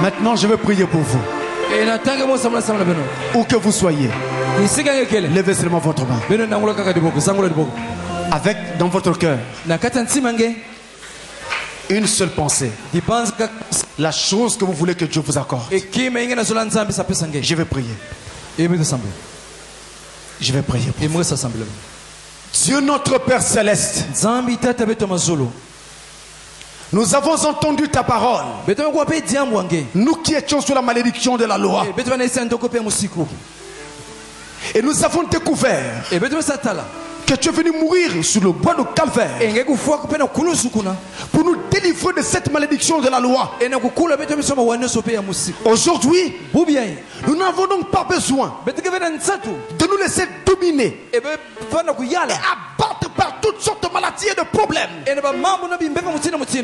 Maintenant, je vais prier pour vous. Où que vous soyez, levez seulement votre main. Avec dans votre cœur une seule pensée. La chose que vous voulez que Dieu vous accorde. Je vais prier. Je vais prier pour vous. Dieu notre Père Céleste, nous avons entendu ta parole. Nous qui étions sous la malédiction de la loi. Et nous avons découvert que tu es venu mourir sur le bois de Calvaire pour nous délivrer de cette malédiction de la loi. Aujourd'hui, nous n'avons donc pas besoin de nous laisser dominer et abattre par toutes sortes de maladies et de problèmes.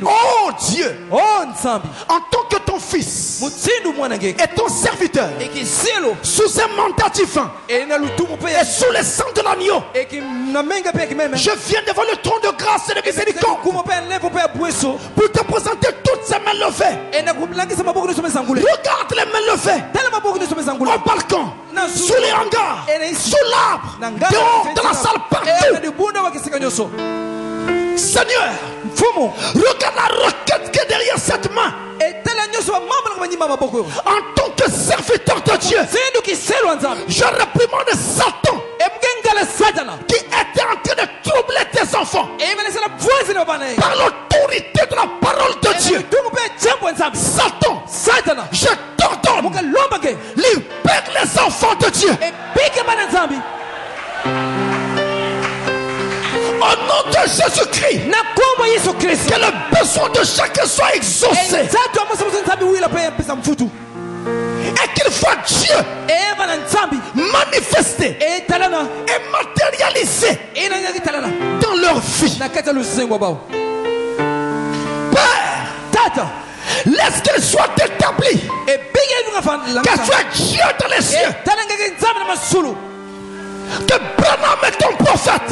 Oh Dieu, en tant que ton fils et ton serviteur, sous un mandat divin et sous le sang de l'agneau, je viens devant le trône de grâce et de miséricorde pour te présenter toutes ces mains levées. Regarde les mains levées au balcon, sous les hangars, sous l'arbre, dehors, dans la salle, partout. Seigneur, regarde la requête qui est derrière cette main. En tant que serviteur de Dieu, je réprimande Satan qui était en train de troubler tes enfants par l'autorité de la parole de Dieu. Satan, je t'ordonne, libère les enfants de Dieu. Au nom de Jésus-Christ, que le besoin de chacun soit exaucé. Et qu'il voit Dieu manifesté et matérialisé dans leur vie. Père, laisse qu'elle soit établie, qu'elle soit Dieu dans les cieux, que Branham est ton prophète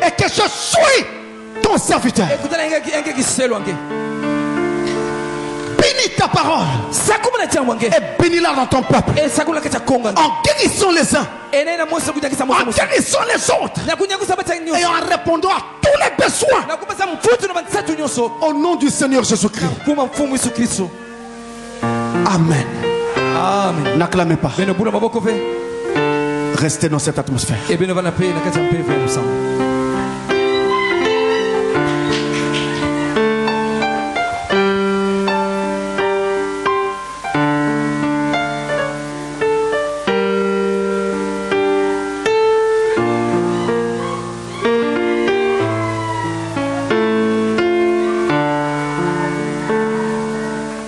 et que je suis ton serviteur. Bénis ta parole et bénis-la dans ton peuple, en guérissant les uns, en guérissant les autres et en répondant à tous les besoins au nom du Seigneur Jésus-Christ. Amen. Amen. N'acclamez pas. Restez dans cette atmosphère.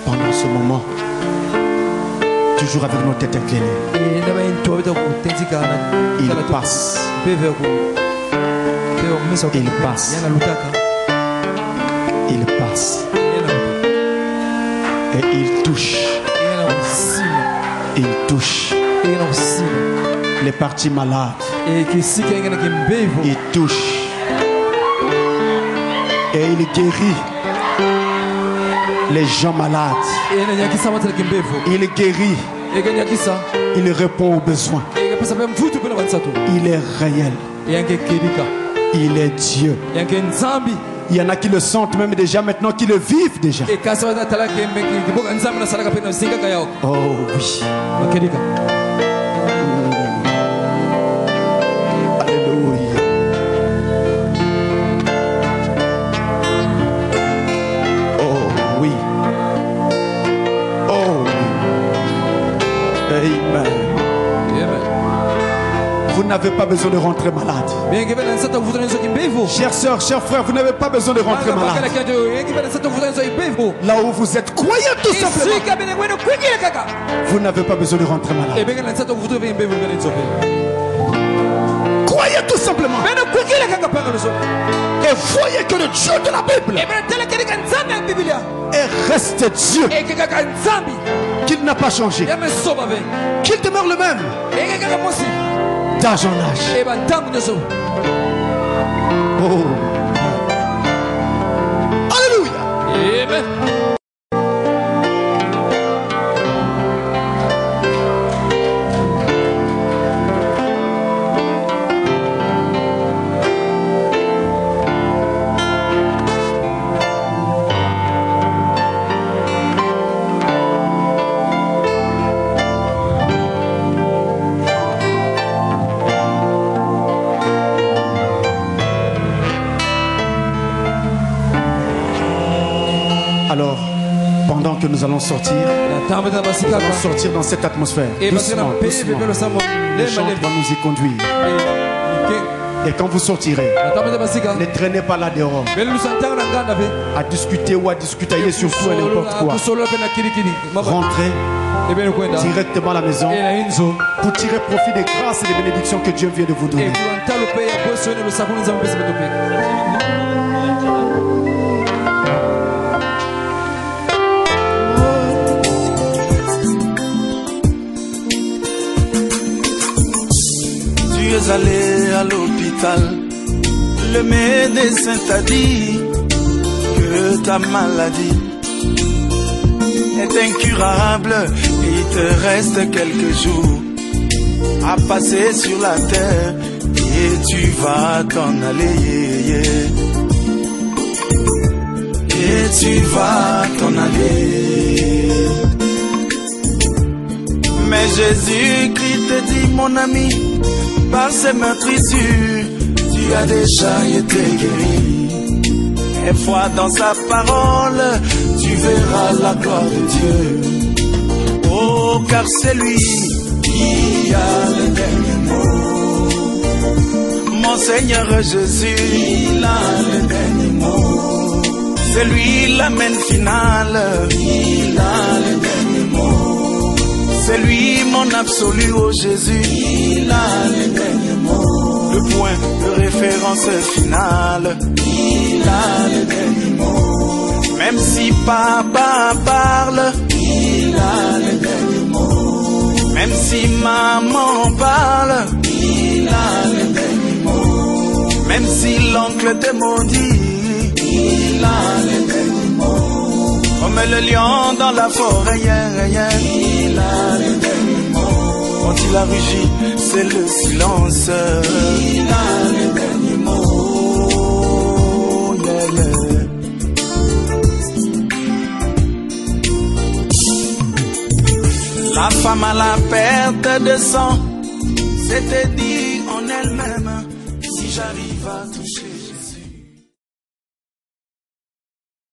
Pendant ce moment, toujours avec nos têtes inclinées, il passe. Il passe. Il passe. Et il touche. Il touche les parties malades. Il touche. Et il guérit les gens malades. Il guérit. Il répond aux besoins. Il est réel. Il est Dieu. Il y en a qui le sentent même déjà maintenant, qui le vivent déjà. Oh oui. Alléluia. Oh oui. Oh oui. Amen. Vous n'avez pas besoin de rentrer malade. Chers sœurs, chers frères, vous n'avez pas besoin de rentrer malade. Là où vous êtes, croyez tout simplement. Vous n'avez pas besoin de rentrer malade. Croyez tout simplement. Et voyez que le Dieu de la Bible est resté Dieu. Qu'il n'a pas changé. Qu'il demeure le même. D'âge en âge. Oh. Alléluia. Amen. Alors, pendant que nous allons sortir dans cette atmosphère, doucement, doucement, le chant va nous y conduire. Et quand vous sortirez, ne traînez pas là dehors à discuter ou à discutailler sur tout et n'importe quoi. Rentrez directement à la maison pour tirer profit des grâces et des bénédictions que Dieu vient de vous donner. Tu es allé à l'hôpital, le médecin t'a dit que ta maladie est incurable et il te reste quelques jours à passer sur la terre et tu vas t'en aller. Et tu vas t'en aller. Mais Jésus-Christ te dit, mon ami, par ces meurtrissures, tu as déjà été guéri. Et foi dans sa parole, tu verras la gloire de Dieu. Oh, car c'est lui qui a le dernier mot. Mon Seigneur Jésus, il a le dernier mot. C'est lui l'amen finale, il a le dernier mot. C'est lui mon absolu, oh Jésus, il a le dernier mot. Le point de référence finale, il a le dernier mot. Même si papa parle, il a le dernier mot. Même si maman parle, il a le dernier mot. Même si l'oncle te maudit, il a le dernier mot. Comme le lion dans la forêt, il a le dernier mot. Quand il a rugi, c'est le silence. Il a le dernier mot. Yeah, yeah. Ma femme à la perte de sang s'était dit en elle-même, si j'arrive à toucher